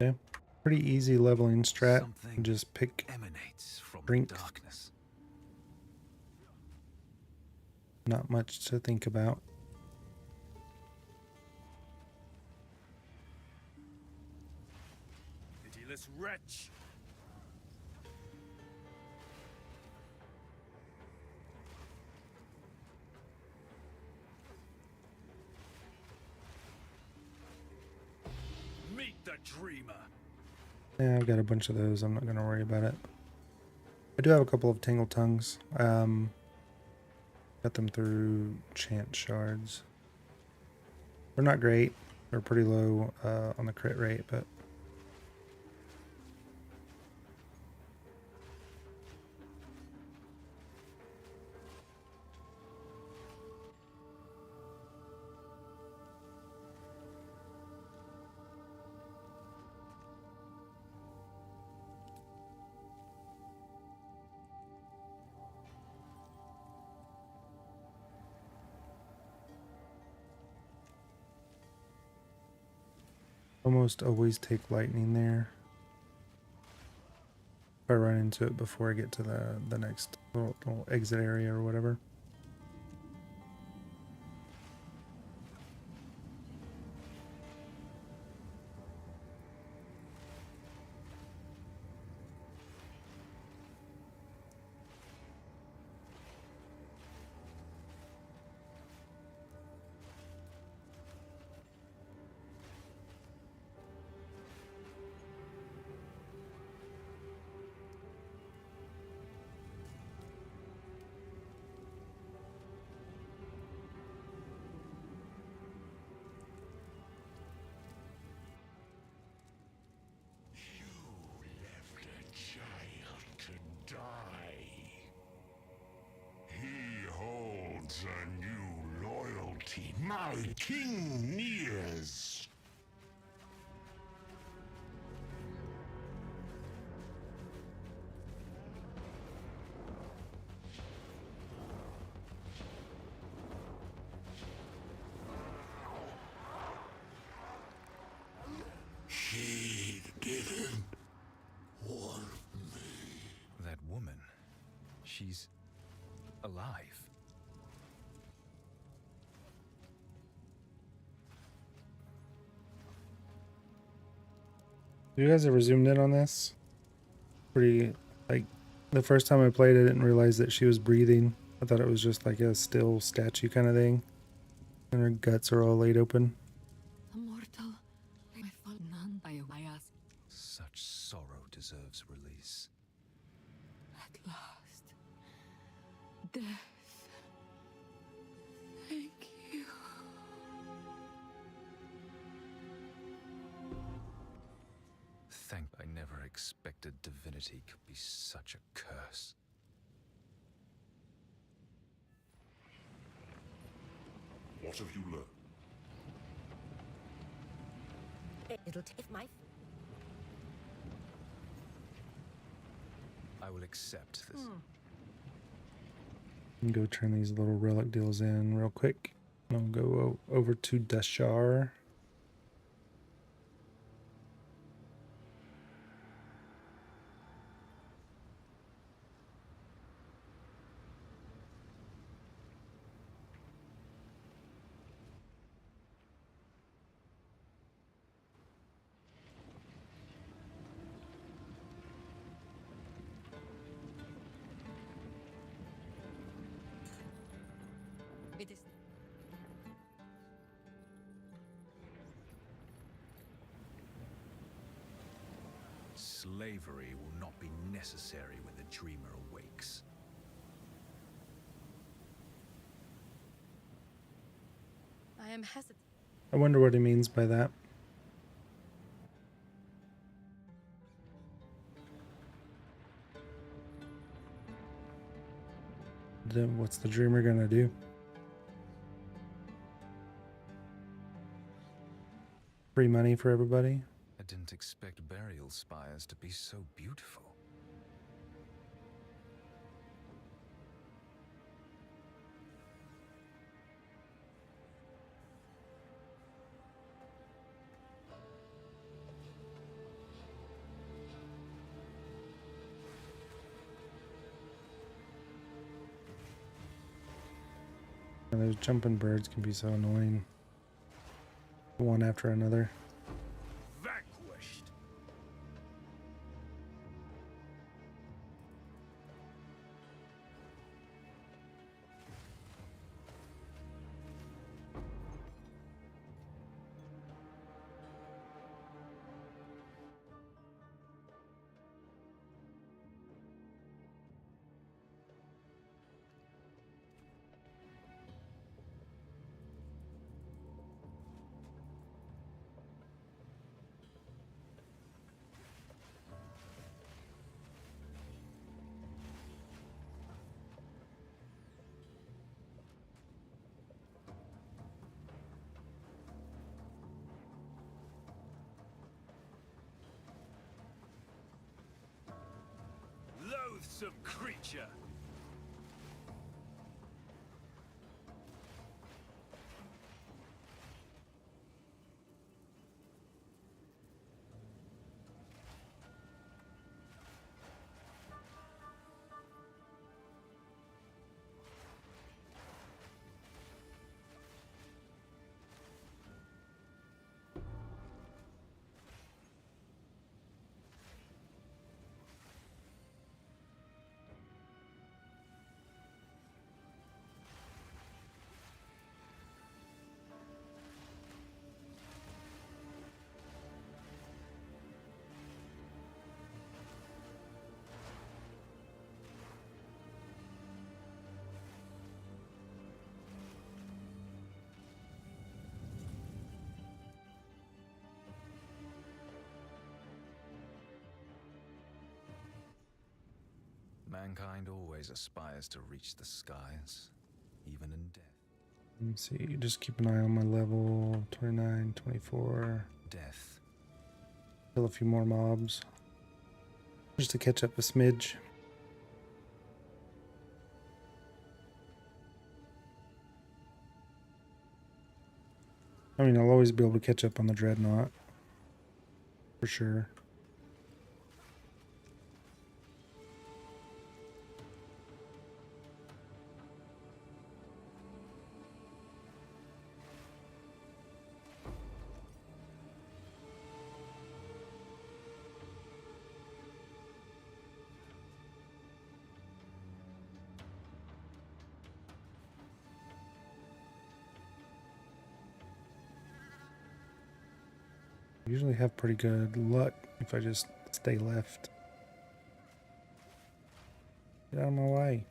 Yeah, pretty easy leveling strat. Something Just pick emanates from drink. the darkness. Not much to think about. Pitiless wretch! Meet the dreamer. Yeah, I've got a bunch of those. I'm not going to worry about it. I do have a couple of Tangle Tongues. Got them through chant shards. They're not great. They're pretty low on the crit rate, but almost always take lightning there. If I run into it before I get to the next little exit area or whatever. My king nears. He didn't want me. That woman, she's alive. You guys ever zoomed in on this? Pretty, like, the first time I played, I didn't realize that she was breathing. I thought it was just like a still statue kind of thing. And her guts are all laid open. Immortal, I thought none by ask. Such sorrow deserves release. At last. Death. Thank you. Thank I never expected divinity could be such a curse. What have you learned? It'll take my... I will accept this. And go turn these little relic deals in real quick. I'll go over to Dashar. It is. Slavery will not be necessary when the dreamer awakes. I am hesitant. I wonder what he means by that. Then what's the dreamer gonna do? Free money for everybody? I didn't expect burial spires to be so beautiful. And those jumping birds can be so annoying. One after another. Vanquished. Loathsome creature! Mankind always aspires to reach the skies, even in death. Let me see, just keep an eye on my level 29, 24. Death. Kill a few more mobs. Just to catch up a smidge. I mean, I'll always be able to catch up on the Dreadnought. For sure. I usually have pretty good luck if I just stay left. Get out of my way.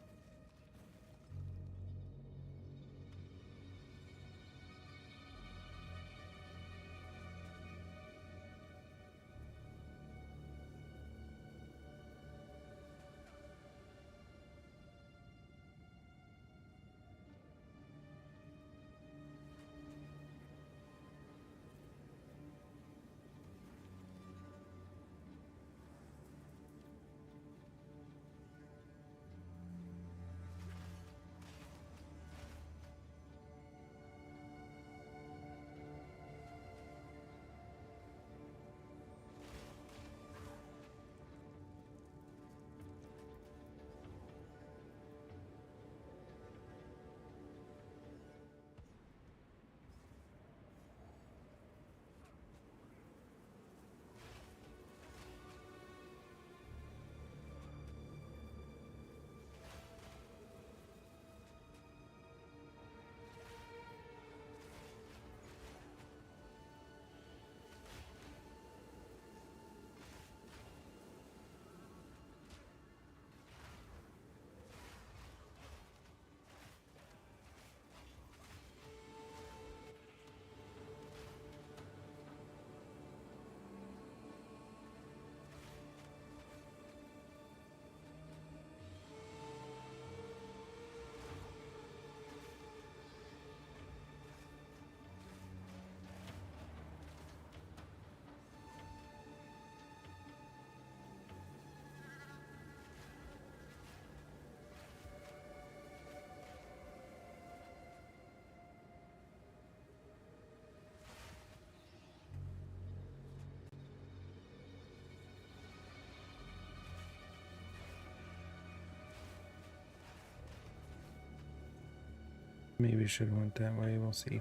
Maybe I should have went that way. We'll see.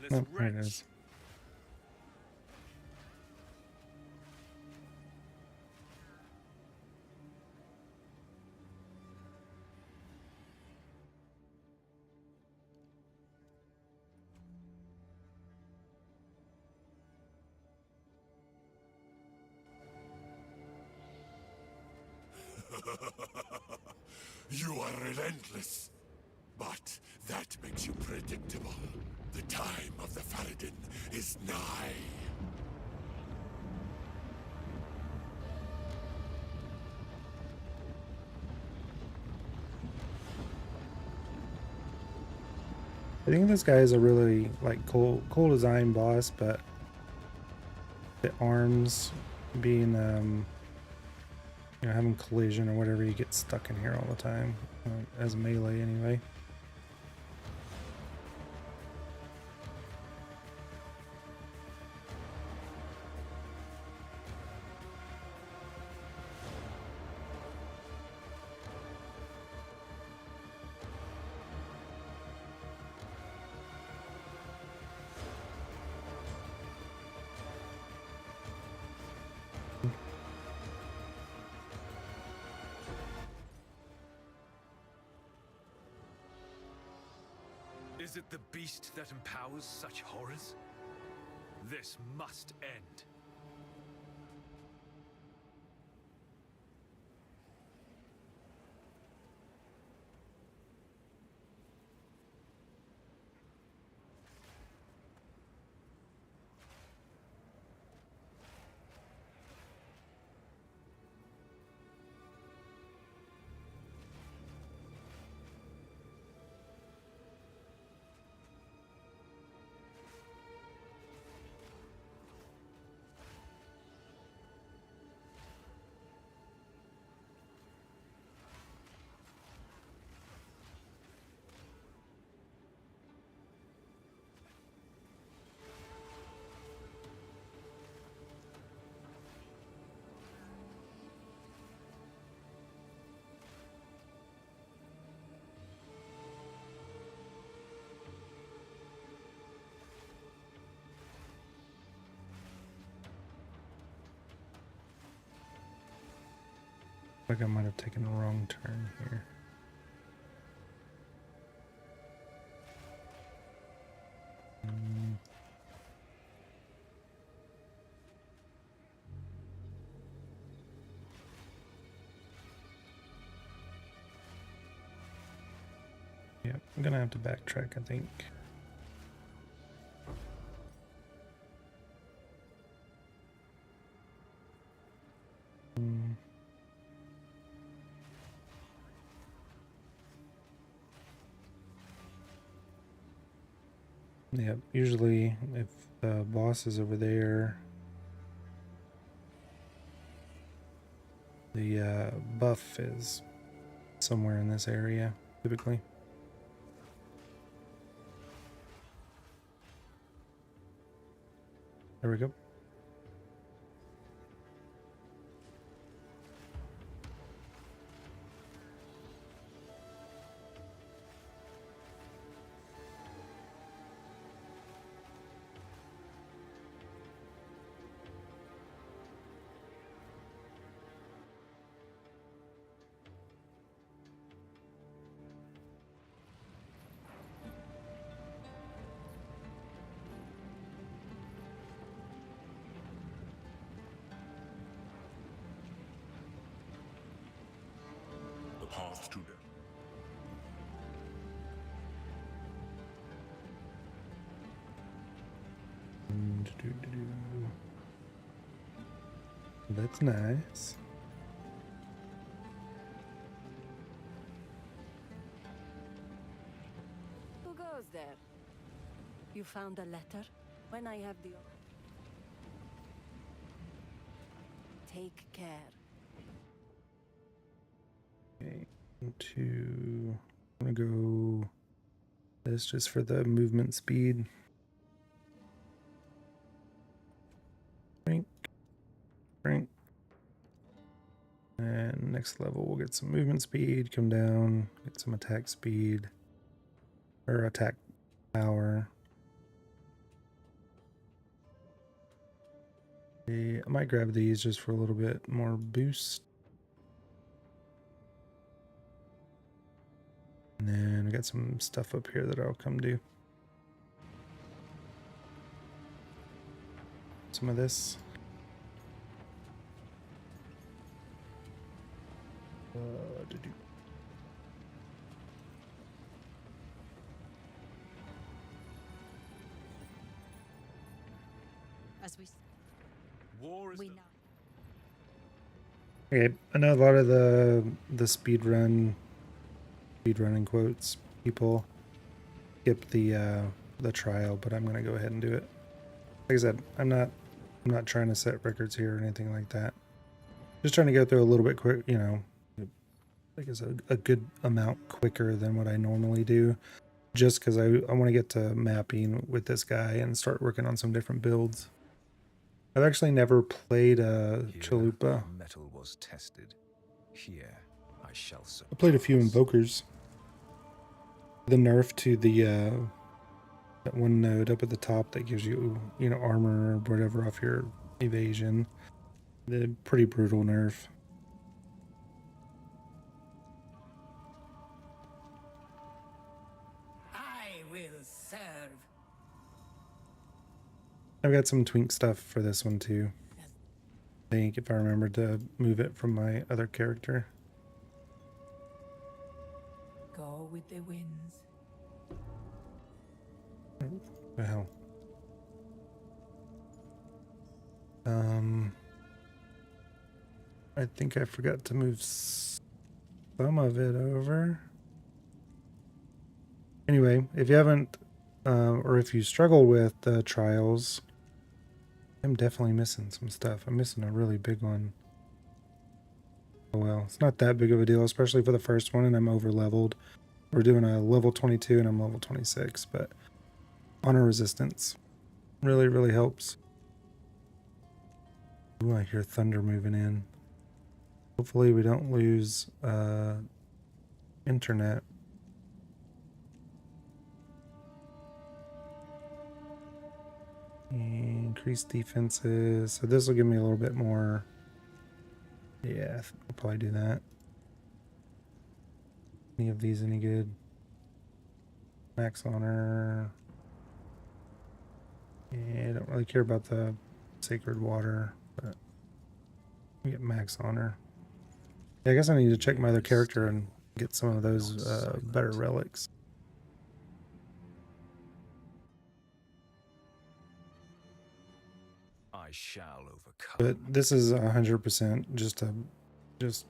Oh, there it is. You are relentless, but that makes you predictable. The time of the Faradin is nigh. I think this guy is a really cool design boss, but the arms being you know, having collision or whatever, you get stuck in here all the time, as melee anyway. Is it the beast that empowers such horrors? This must end. Like I might have taken a wrong turn here. Yeah, I'm gonna have to backtrack, I think. Yeah, usually if the boss is over there, the buff is somewhere in this area, typically. There we go. The path to death. That's nice. Who goes there? You found a letter? When I have the... Take care. Okay, I'm gonna go this just for the movement speed. Rank. And next level we'll get some movement speed, come down, get some attack speed, or attack power. Okay, I might grab these just for a little bit more boost. And then I got some stuff up here that I'll come do. Some of this. As we War is we the know. Okay, I know a lot of the speedrun in quotes people skip the trial, but I'm gonna go ahead and do it. Like I said, I'm not trying to set records here or anything like that. Just trying to go through a little bit quick, you know, like it's a good amount quicker than what I normally do. Just because I want to get to mapping with this guy and start working on some different builds. I've actually never played a Chalupa. Metal was tested. Here I shall surpass. I played a few Invokers. The nerf to the that one node up at the top that gives you, you know, armor or whatever off your evasion. The pretty brutal nerf. I will serve. I've got some twink stuff for this one too. I think if I remember to move it from my other character. Go with the winds. The hell. I think I forgot to move some of it over. Anyway, if you haven't, or if you struggle with the trials, I'm definitely missing some stuff. I'm missing a really big one. Oh well, it's not that big of a deal, especially for the first one, and I'm over leveled. We're doing a level 22 and I'm level 26, but honor resistance really, really helps. Ooh, I hear thunder moving in. Hopefully we don't lose internet. Increase defenses. So this will give me a little bit more Yeah, I'll probably do that. Any of these any good? Max honor. Yeah, I don't really care about the sacred water, but we get max honor. Yeah, I guess I need to check my other character and get some of those better relics. I shall overcome. But this is 100% just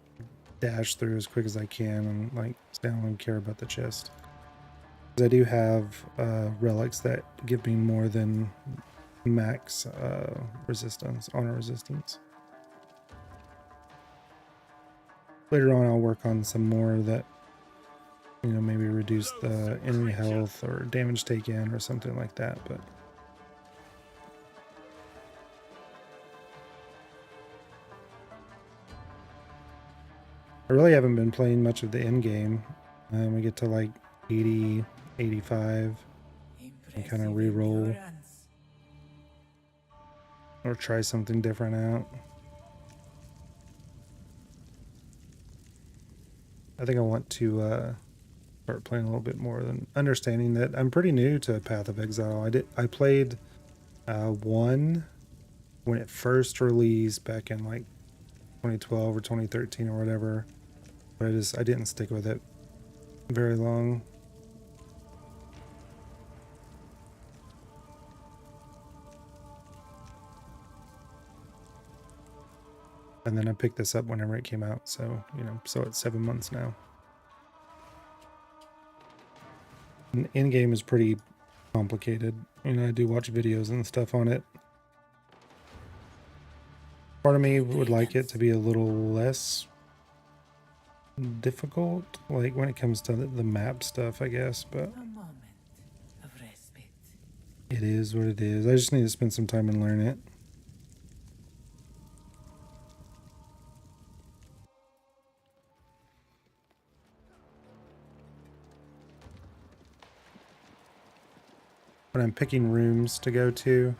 dash through as quick as I can and like I don't even care about the chest. I do have relics that give me more than max resistance, honor resistance. Later on I'll work on some more that, you know, maybe reduce the enemy health or damage taken or something like that, but I really haven't been playing much of the end game. We get to like 80, 85 and kind of re-roll or try something different out. I think I want to start playing a little bit more than understanding that I'm pretty new to Path of Exile. I played 1 when it first released back in like 2012 or 2013 or whatever, but I didn't stick with it very long. And then I picked this up whenever it came out, so, you know, so it's 7 months now. And in-game is pretty complicated. You know, I do watch videos and stuff on it. Part of me would like it to be a little less difficult, like when it comes to the map stuff, I guess, but it is what it is. I just need to spend some time and learn it. When I'm picking rooms to go to,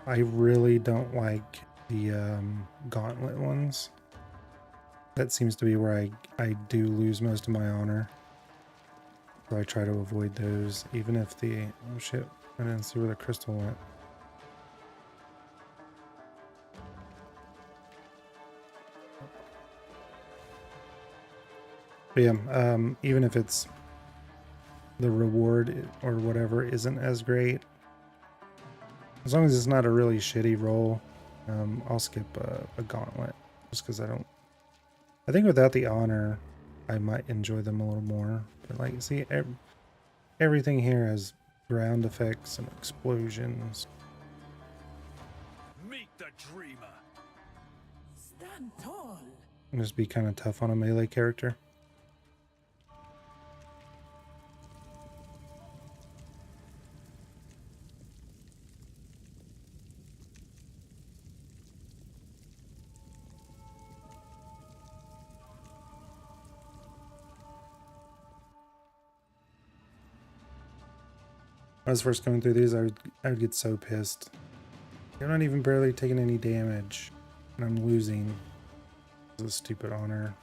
I really don't like the gauntlet ones. That seems to be where I do lose most of my honor. So I try to avoid those, even if the... Oh shit, I didn't see where the crystal went. But yeah, even if it's the reward or whatever isn't as great, as long as it's not a really shitty roll, I'll skip a gauntlet just because I think without the honor I might enjoy them a little more. But like, see, everything here has ground effects and explosions. Meet the dreamer. Stand tall. And just be kind of tough on a melee character. When I was first going through these, I would get so pissed. I'm not even barely taking any damage, and I'm losing. This is a stupid honor.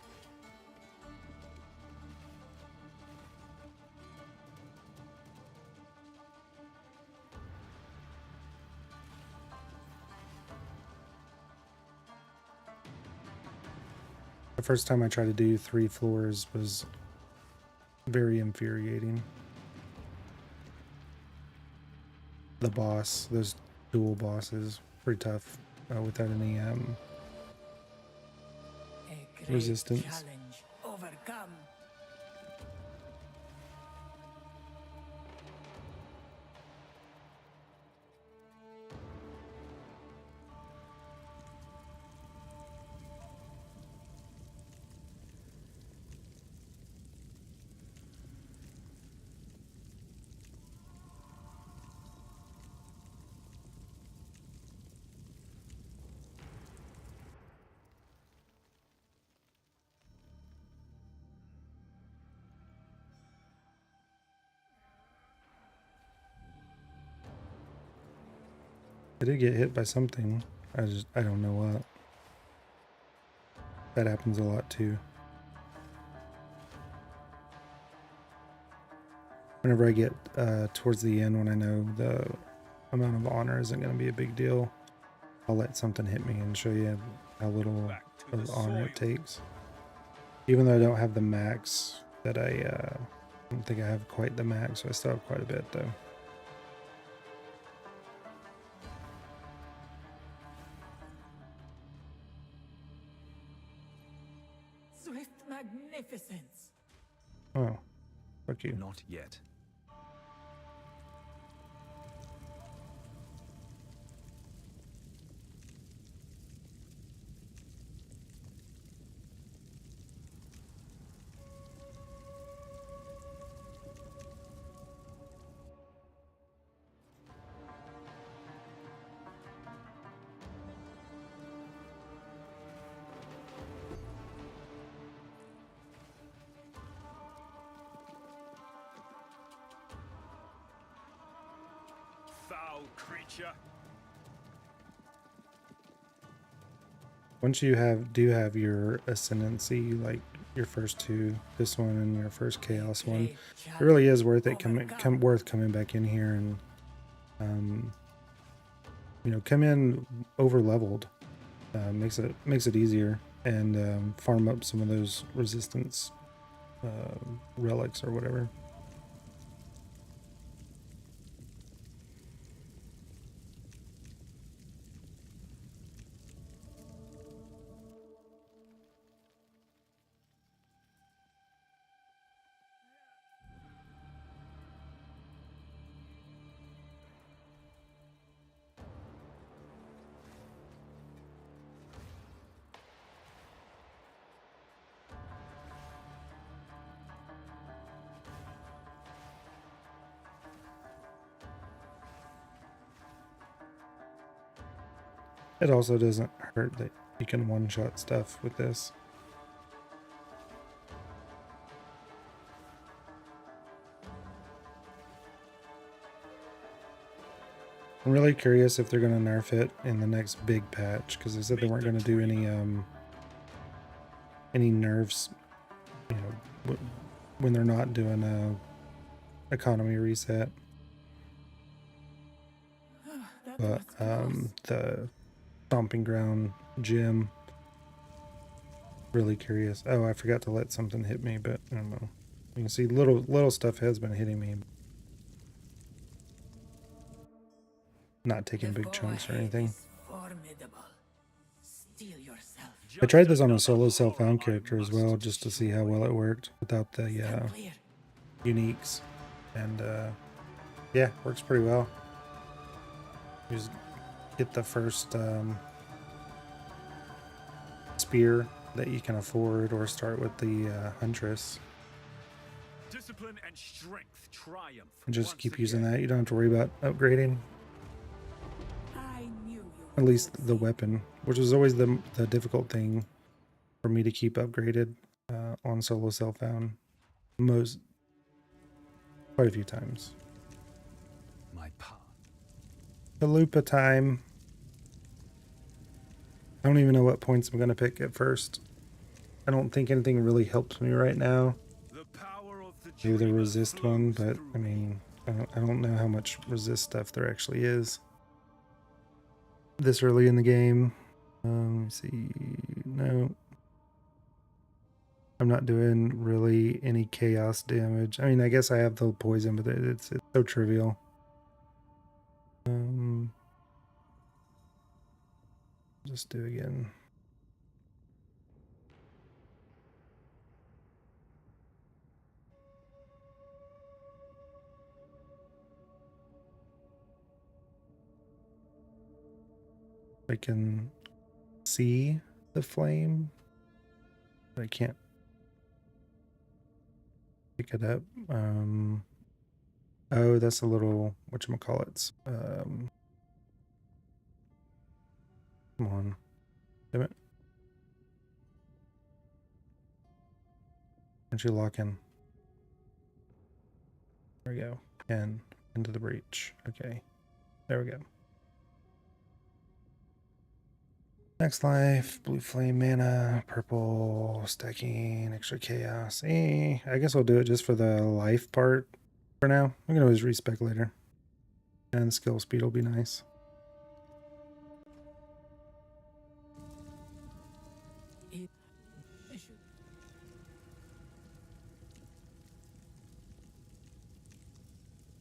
The first time I tried to do 3 floors was very infuriating. The boss, those dual bosses, pretty tough without any resistance. Challenge overcome. I did get hit by something. I don't know what. that happens a lot too. Whenever I get towards the end, when I know the amount of honor isn't going to be a big deal, I'll let something hit me and show you how little of honor it takes. Even though I don't have the max that I don't think I have quite the max, so I still have quite a bit though. Swift magnificence. Oh, fuck you. Not yet. Foul creature. Once you do have your ascendancy, like your first two, this one and your first chaos one, it really is worth it worth coming back in here and you know, come in over leveled. Makes it easier, and farm up some of those resistance relics or whatever. It also doesn't hurt that you can one-shot stuff with this. I'm really curious if they're going to nerf it in the next big patch, because they said they weren't going to do any nerfs, you know, when they're not doing a economy reset. But the stomping ground gym, really curious. Oh, I forgot to let something hit me, but I don't know. You can see little stuff has been hitting me. Not taking big chunks or anything. I tried this on a solo self-found character as well, just to see how well it worked without the uniques, and yeah, works pretty well. You just get the first spear that you can afford, or start with the huntress. Discipline and strength triumph. And just keep using that. You don't have to worry about upgrading. At least the weapon, which was always the difficult thing for me to keep upgraded on solo self-found. Quite a few times. My path. Chalupa time. I don't even know what points I'm going to pick at first. I don't think anything really helps me right now. Maybe the resist one, but I mean, I don't know how much resist stuff there actually is this early in the game. Let me see. No. I'm not doing really any chaos damage. I mean, I guess I have the poison, but it's so trivial. Just do again. I can see the flame, but I can't pick it up. Oh, that's a little whatchamacallits. Come on. Damn it. Aren't you locking? There we go. And into the breach. Okay. There we go. Next life, blue flame mana, purple, stacking, extra chaos. I guess I'll do it just for the life part for now. We can always respec later. And skill speed will be nice.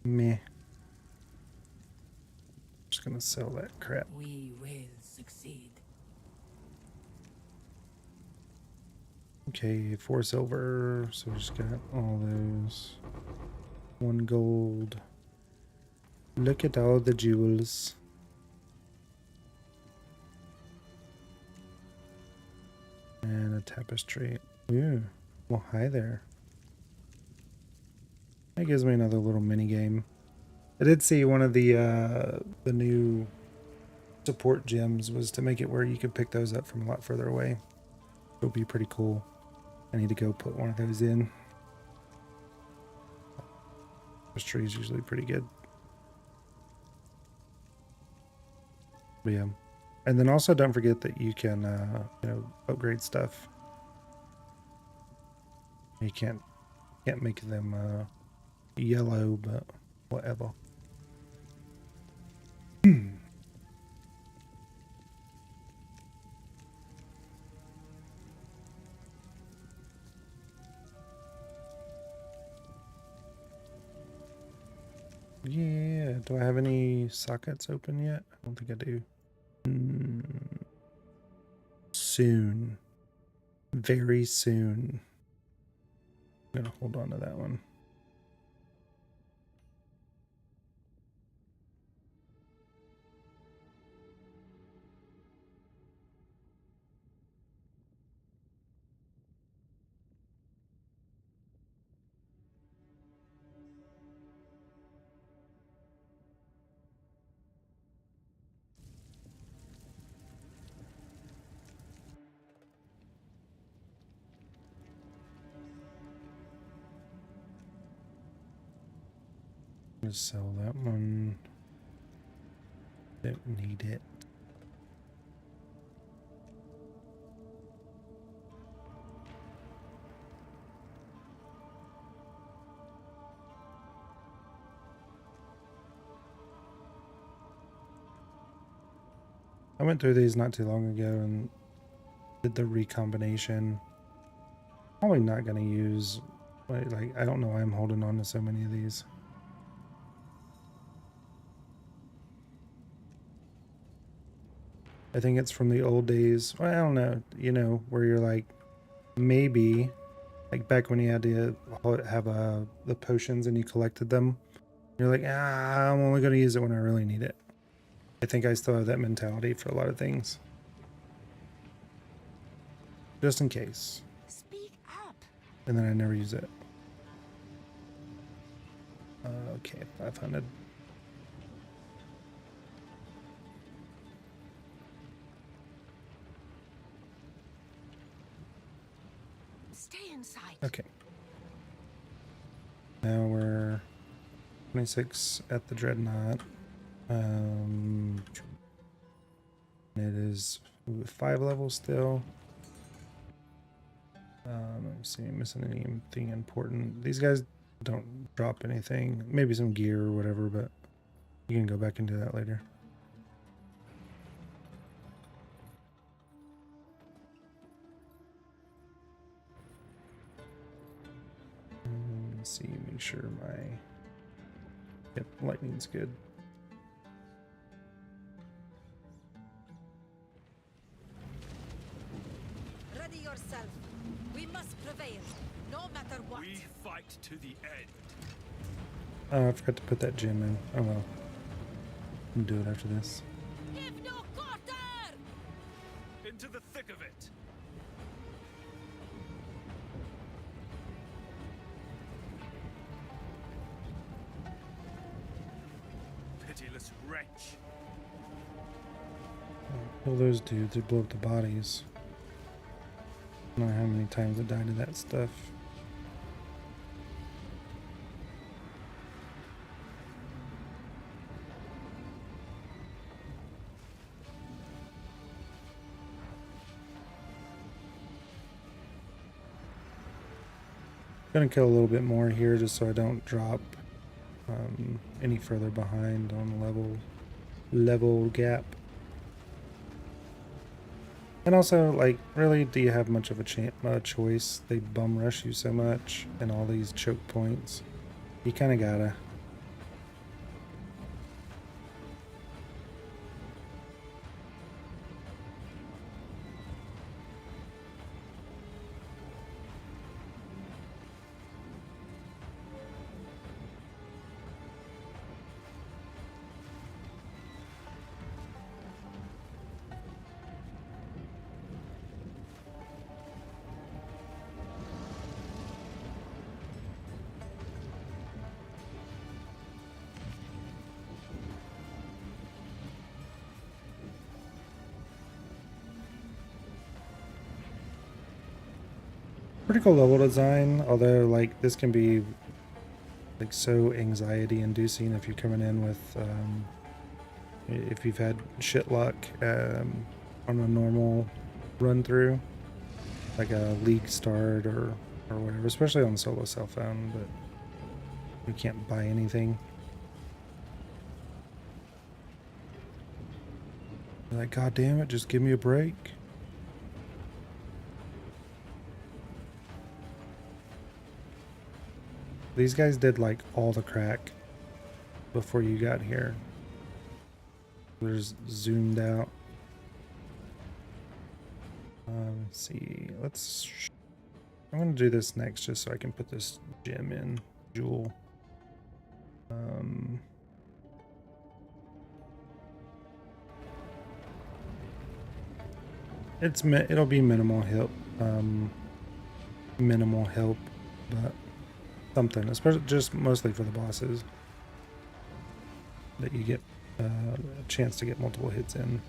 Meh. Just gonna sell that crap. We will succeed. Okay, 4 silver. So we just got all those. 1 gold. Look at all the jewels. And a tapestry. Ooh. Well, hi there. That gives me another little mini game. I did see one of the new support gems was to make it where you could pick those up from a lot further away. It would be pretty cool. I need to go put one of those in. This tree is usually pretty good. But yeah. And then also don't forget that you can you know, upgrade stuff. You can't make them yellow, but whatever. Yeah, do I have any sockets open yet? I don't think I do. Soon. Very soon. I'm gonna hold on to that one. Just sell that one. Don't need it. I went through these not too long ago and did the recombination. Probably not going to use, like, I don't know why I'm holding on to so many of these. I think it's from the old days. Well, I don't know, you know, where you're like, maybe, like back when you had to have the potions and you collected them. You're like, I'm only going to use it when I really need it. I think I still have that mentality for a lot of things. Just in case. Speak up. And then I never use it. Okay, 500. Stay inside. Okay. Now we're 26 at the Dreadnought. It is 5 levels still. Let me see, missing anything important. These guys don't drop anything. Maybe some gear or whatever, but you can go back and do that later. Let's see, make sure my lightning's good. Ready yourself. We must prevail, no matter what. We fight to the end. Oh, I forgot to put that gem in. Oh well. I'll do it after this. Give no quarter! Into the thick of it. Pitiless wretch. Kill those dudes, they blow up the bodies. I don't know how many times I died to that stuff. Gonna kill a little bit more here just so I don't drop any further behind on level gap. And also, like, really, do you have much of a choice? They bum rush you so much and all these choke points. You kind of gotta. Pretty cool level design, although like this can be like so anxiety inducing if you're coming in with if you've had shit luck on a normal run through, like a league start or whatever, especially on solo cell phone, but you can't buy anything. You're like, God damn it, just give me a break. These guys did like all the crack before you got here. They're just zoomed out. Let's see. I'm gonna do this next just so I can put this gem in. Jewel. It'll be minimal help. Minimal help, but something, especially just mostly for the bosses, that you get a chance to get multiple hits in.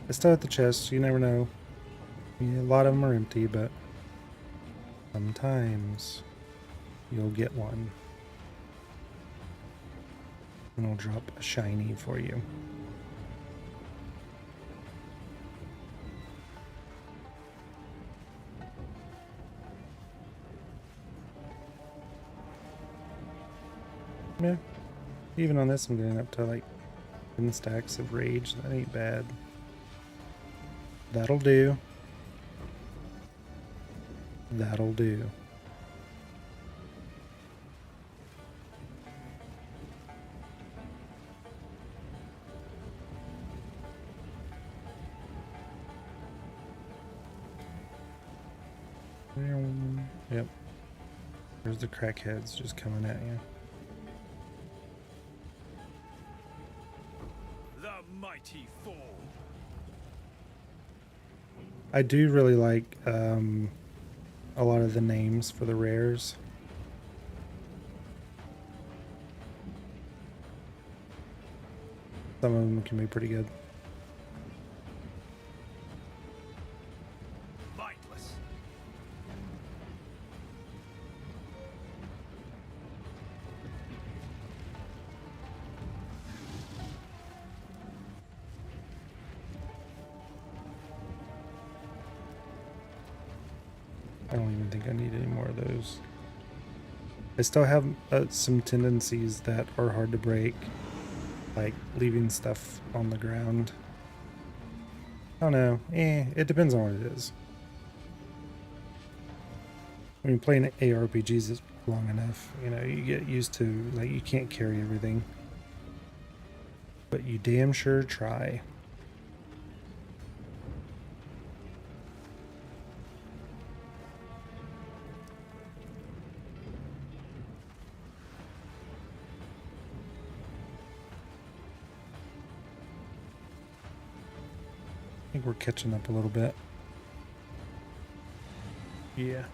I still at the chest, you never know. Yeah, a lot of them are empty, but sometimes you'll get one. And it'll drop a shiny for you. Yeah, even on this I'm getting up to like 10 stacks of rage. That ain't bad. That'll do. That'll do. Yep. There's the crackheads just coming at you. The mighty fall. I do really like a lot of the names for the rares. Some of them can be pretty good. Lightless. I don't even think I need any more of those. I still have some tendencies that are hard to break, like leaving stuff on the ground. I don't know. It depends on what it is. I mean, playing ARPGs is long enough, you know, you get used to, like, you can't carry everything. But you damn sure try. I think we're catching up a little bit. Yeah.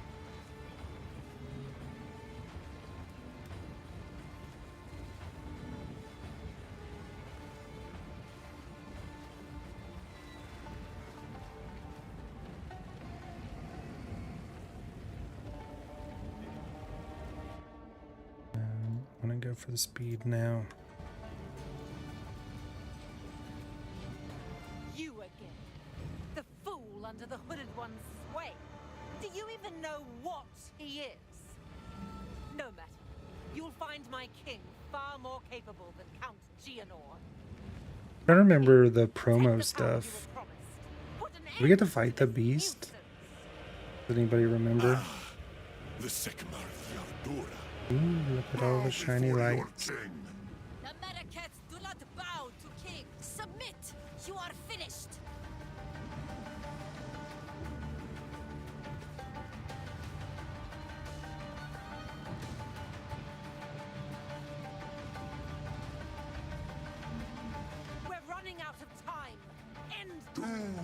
for the speed now. You again. The fool under the hooded one's sway. Do you even know what he is? No matter. You'll find my king far more capable than Count Gianor. I don't remember the promo stuff. Do we get to fight the beast? Does anybody remember? The Sycamore of Yardura. Ooh, look at all the shiny lights. The Maracats do not bow to king. Submit! You are finished! We're running out of time. End. Doom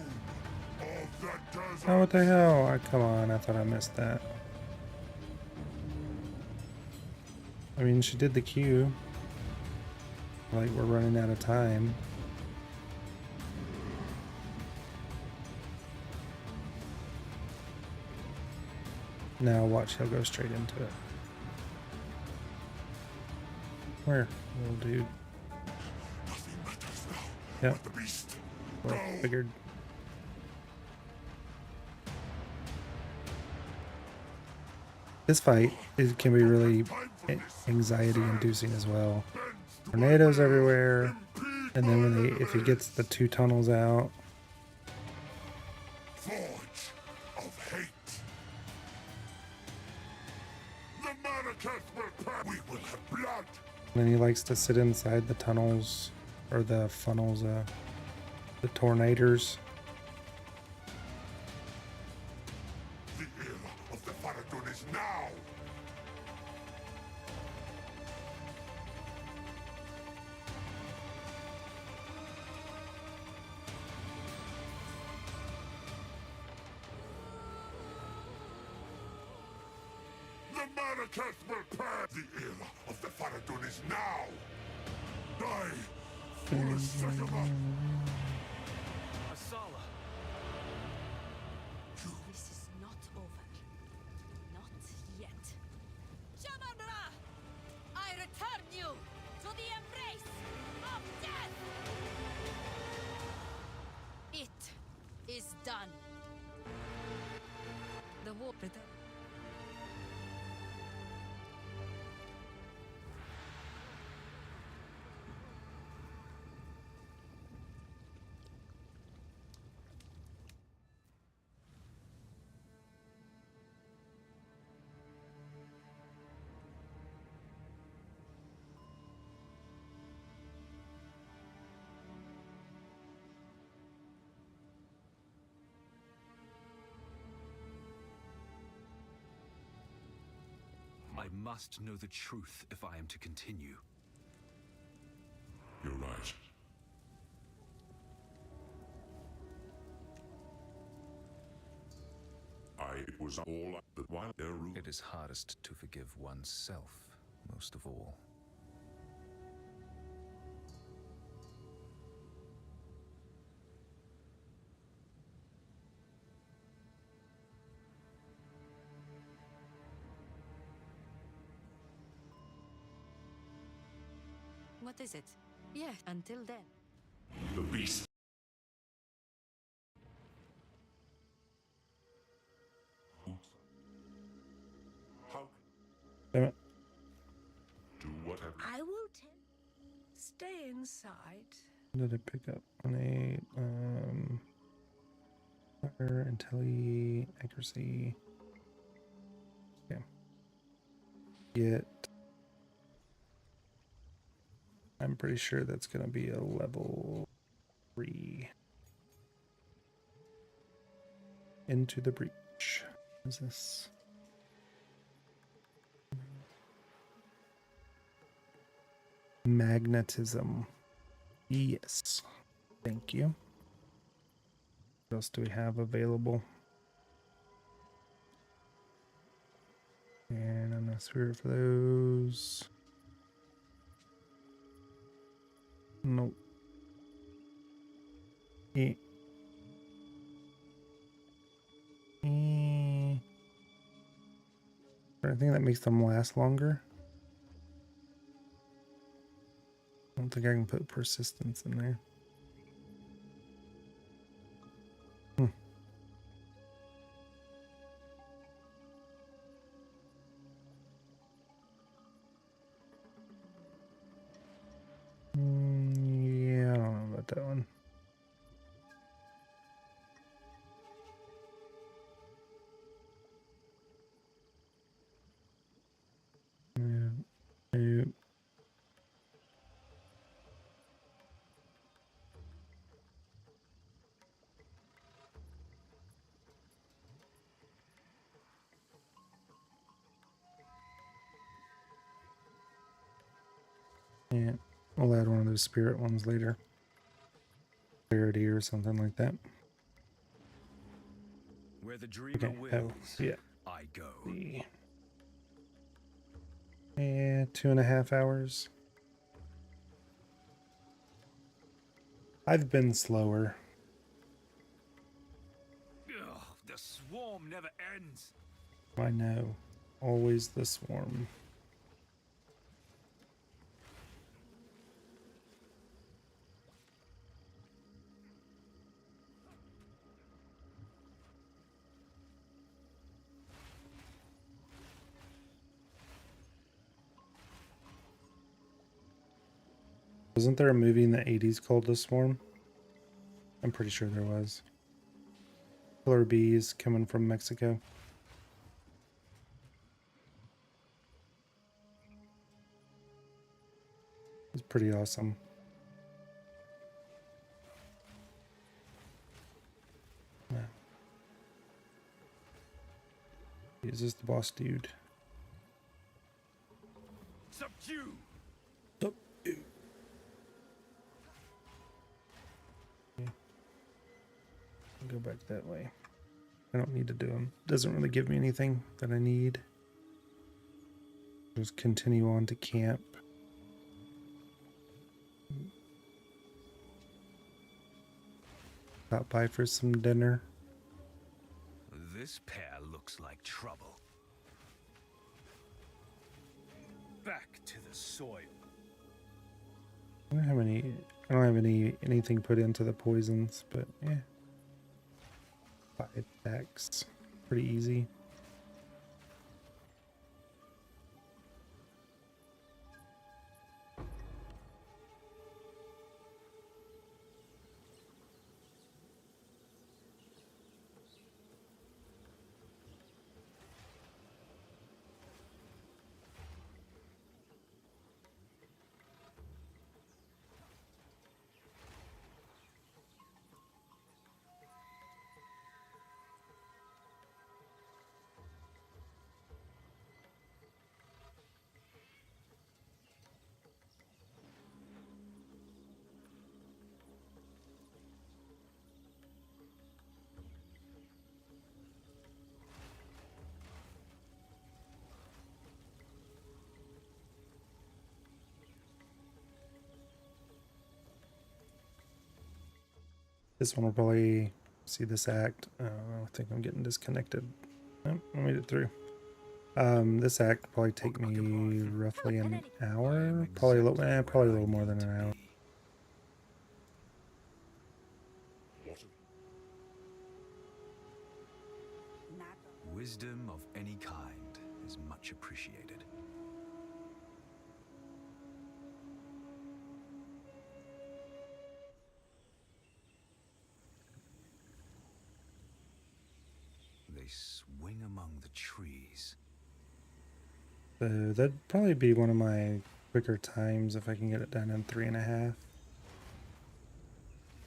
of the desert. Oh, what the hell? Come on, I thought I missed that. I mean, she did the cue. Like, we're running out of time. Now watch, he'll go straight into it. Where? Little dude. Nothing matters now. Yep. But the beast. Well, figured. This fight can be really anxiety-inducing as well. Tornadoes everywhere, and then when if he gets the 2 tunnels out, Forge of hate. The Maracats will pass. We will have blood. then he likes to sit inside the tunnels or the funnels, the tornadoes. The era of the Faradun is now. The Maracats will pass. The era of the Faradun is now. Die, foolish Sycamore. Asala. This is not over. Not yet. Shamanra! I return you to the embrace of death! It is done. The war return. I must know the truth if I am to continue. You're right. It was all the wild Eru. It is hardest to forgive oneself, most of all. What is it? Yeah, until then. The beast. How Damn it. do whatever. I will stay inside. What did I pick up? On a fire, intelli, accuracy. Yeah. Get. I'm pretty sure that's gonna be a level 3. Into the breach. What is this? Magnetism. Yes. Thank you. What else do we have available? And I'm not sure for those. Nope. Eh. I think that makes them last longer. think I can put persistence in there. Hmm. Yeah, I don't know about that one. Yeah. Yeah, we'll add one of those spirit ones later. Clarity or something like that. Where the dreamer Okay. wills, Yeah. I go. Yeah, 2.5 hours. I've been slower. Ugh, the swarm never ends. I know. Always the swarm. Wasn't there a movie in the 80s called The Swarm? I'm pretty sure there was. Killer bees coming from Mexico. It's pretty awesome. Yeah. Is this the boss dude? Subdue! Subdue. Okay. I'll go back that way. I don't need to do them. Doesn't really give me anything that I need. Just continue on to camp. Stop by for some dinner. This pair looks like trouble. Back to the soil. I don't have anything put into the poisons, but yeah. 5 attacks. Pretty easy. This one will probably see this act. I think I'm getting disconnected. Oh, I made it through. This act will probably take me roughly an hour. Probably a little more than an hour. Wisdom of any kind is much appreciated. They swing among the trees. So that'd probably be one of my quicker times if I can get it done in 3.5.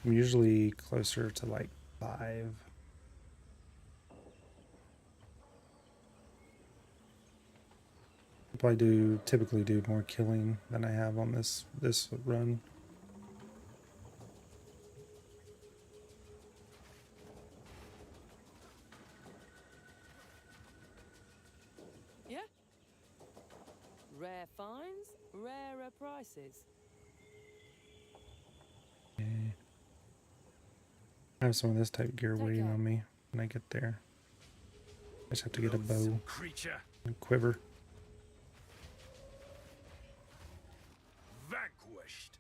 I'm usually closer to like 5. I probably typically do more killing than I have on this run. Yeah. Rare finds, rarer prices. Okay. I have some of this type gear waiting on me when I get there. I just have to get a bow and quiver. Vanquished.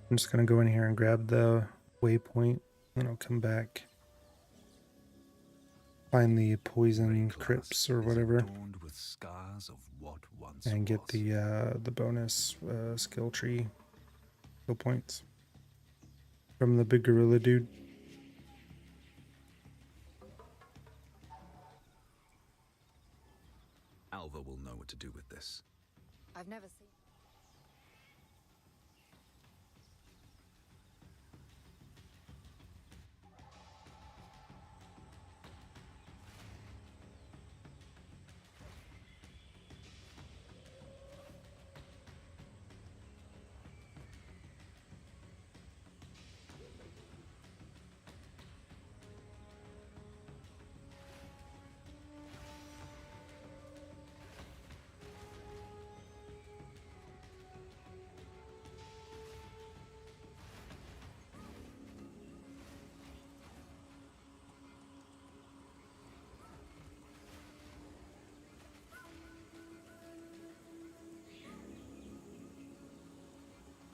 I'm just going to go in here and grab the waypoint, and I'll come back, find the poison crypts or whatever, with scars of what once and get was. the bonus skill tree skill points from the big gorilla dude. Alva will know what to do with this. I've never seen.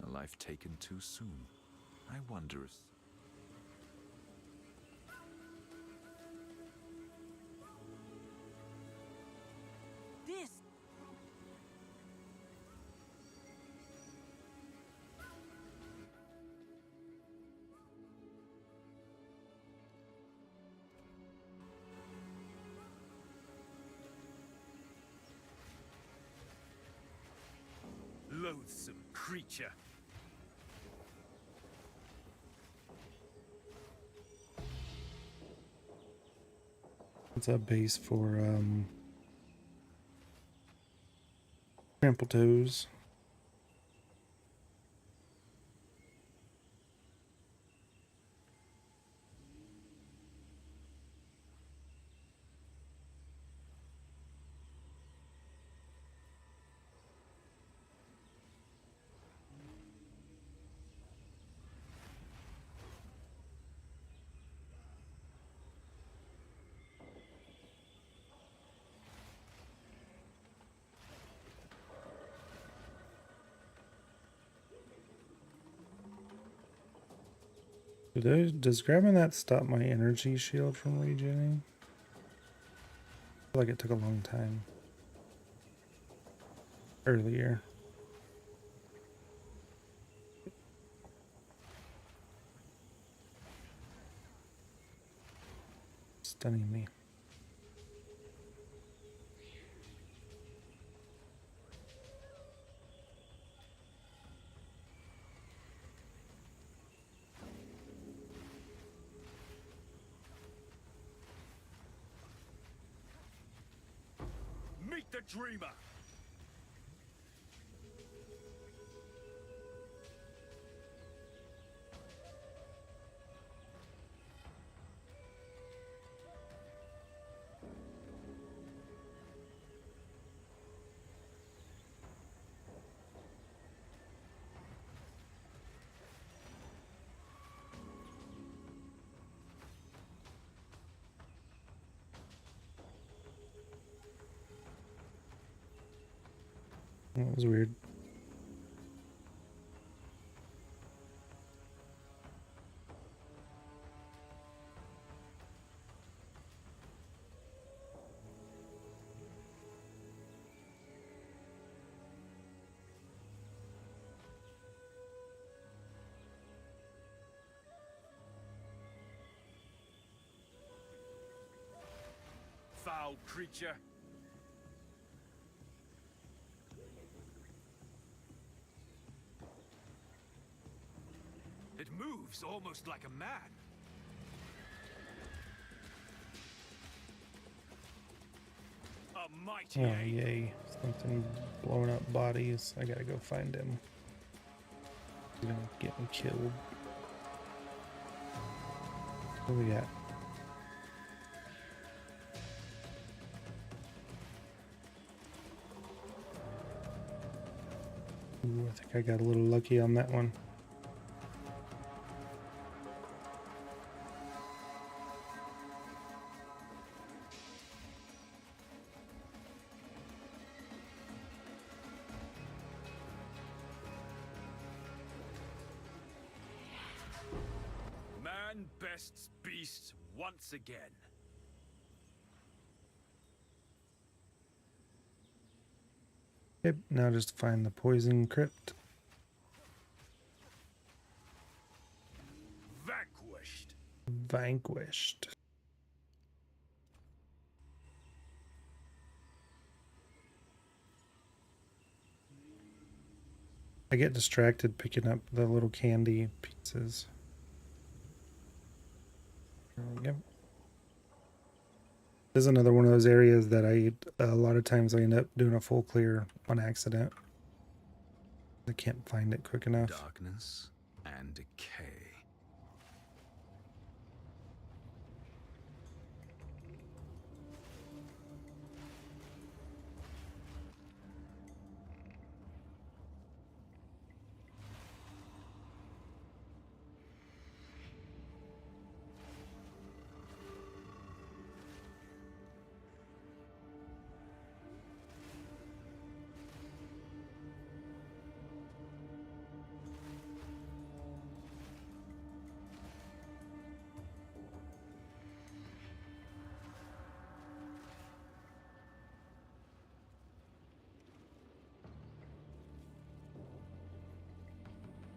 A life taken too soon. I wonder if... This. Loathsome creature. It's a base for trample toes. Does grabbing that stop my energy shield from regenerating? I feel like it took a long time earlier. Stunning me. Meet the dreamer. That was weird. Foul creature. It moves almost like a man. A mighty Oh, ape. yay. Something blowing up bodies. I gotta go find him. He's gonna get me killed. What do we got? Ooh, I think I got a little lucky on that one. One bests beasts once again. Yep, now just find the poison crypt. Vanquished. Vanquished. I get distracted picking up the little candy pieces. There we go. This is another one of those areas that a lot of times I end up doing a full clear on accident. I can't find it quick enough. Darkness and decay.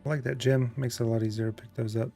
I like that gem. Makes it a lot easier to pick those up.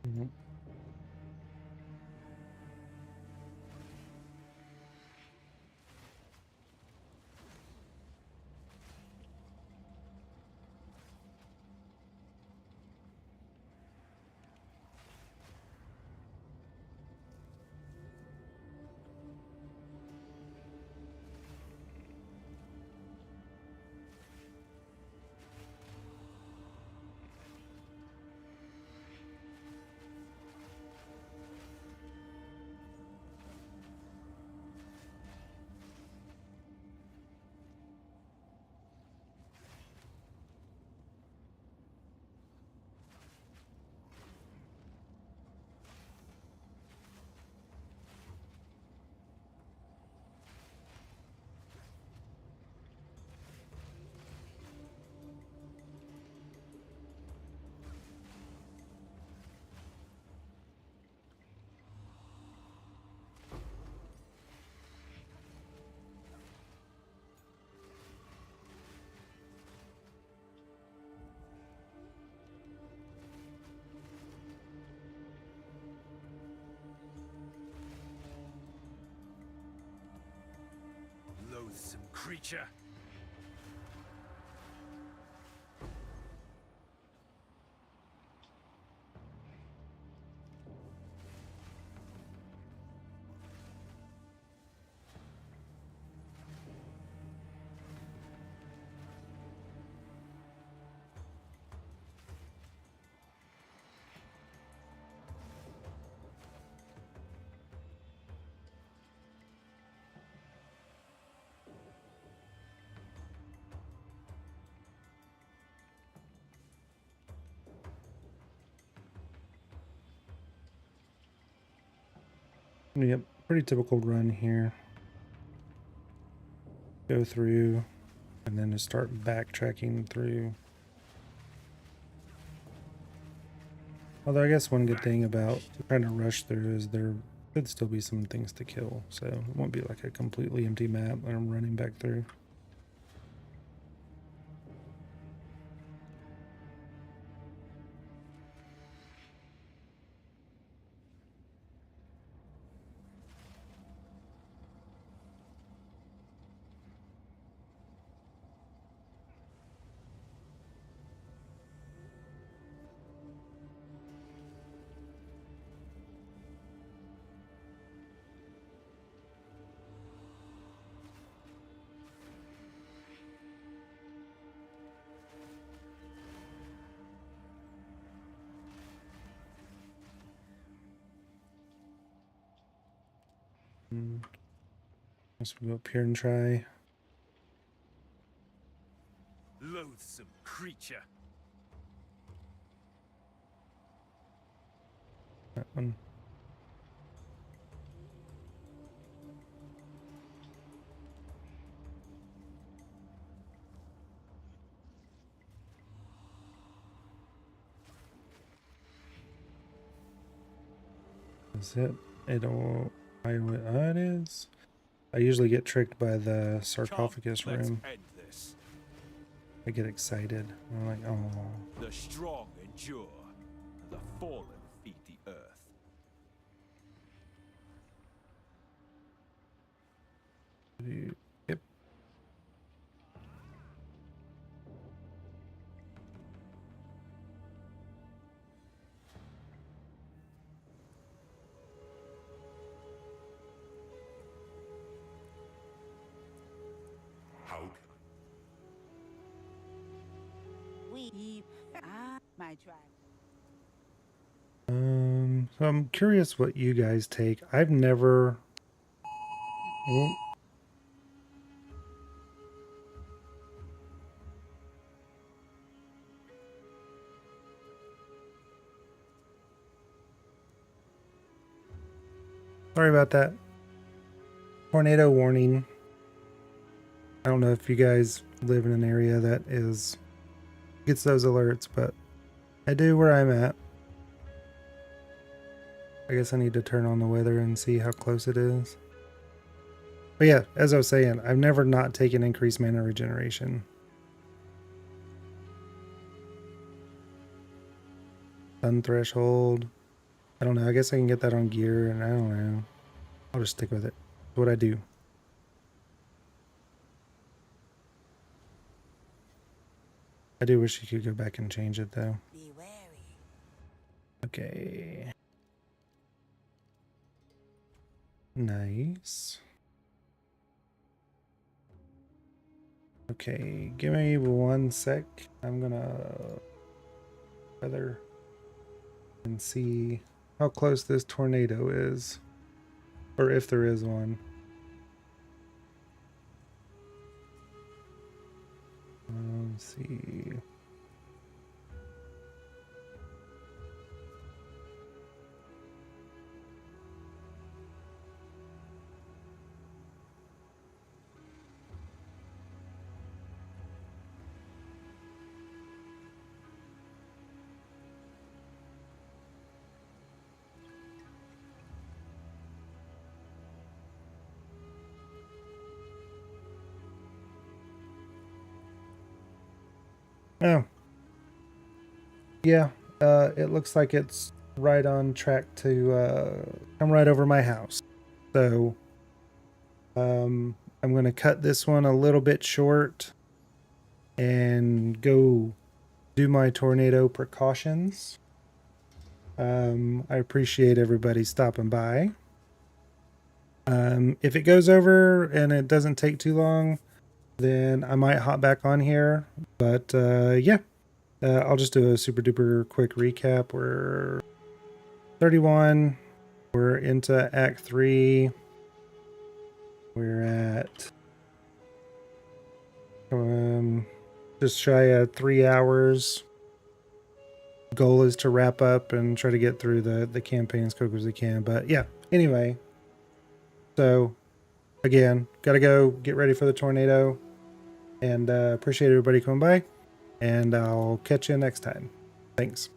Mm-hmm. Loathsome creature. Yep, pretty typical run here. Go through and then just start backtracking through. Although I guess one good thing about trying to rush through is there could still be some things to kill, so it won't be like a completely empty map that I'm running back through. Let's go up here and try. Loathsome creature. That one. Is it? It'll. It is. I usually get tricked by the sarcophagus room. I get excited. I'm like, oh. The strong endure, and the fallen feed the earth. Yep. How? My tribe. So I'm curious what you guys take. I've never. Oh. Sorry about that. Tornado warning. I don't know if you guys live in an area that gets those alerts, but I do where I'm at. I guess I need to turn on the weather and see how close it is. But yeah, as I was saying, I've never not taken increased mana regeneration. Sun threshold. I don't know. I guess I can get that on gear, and I don't know. I'll just stick with it. That's what I do. I do wish you could go back and change it, though. Be wary. Okay. Nice. Okay, give me 1 sec. I'm gonna weather and see how close this tornado is, or if there is one. Let's see. Oh. Yeah, it looks like it's right on track to come right over my house. So I'm going to cut this one a little bit short and go do my tornado precautions. I appreciate everybody stopping by. If it goes over and it doesn't take too long, then I might hop back on here. But yeah, I'll just do a super duper quick recap. We're 31. We're into Act 3. We're at just shy of 3 hours. Goal is to wrap up and try to get through the campaign as quick as we can. But yeah, anyway. So again, gotta go get ready for the tornado. And appreciate everybody coming by. And I'll catch you next time. Thanks.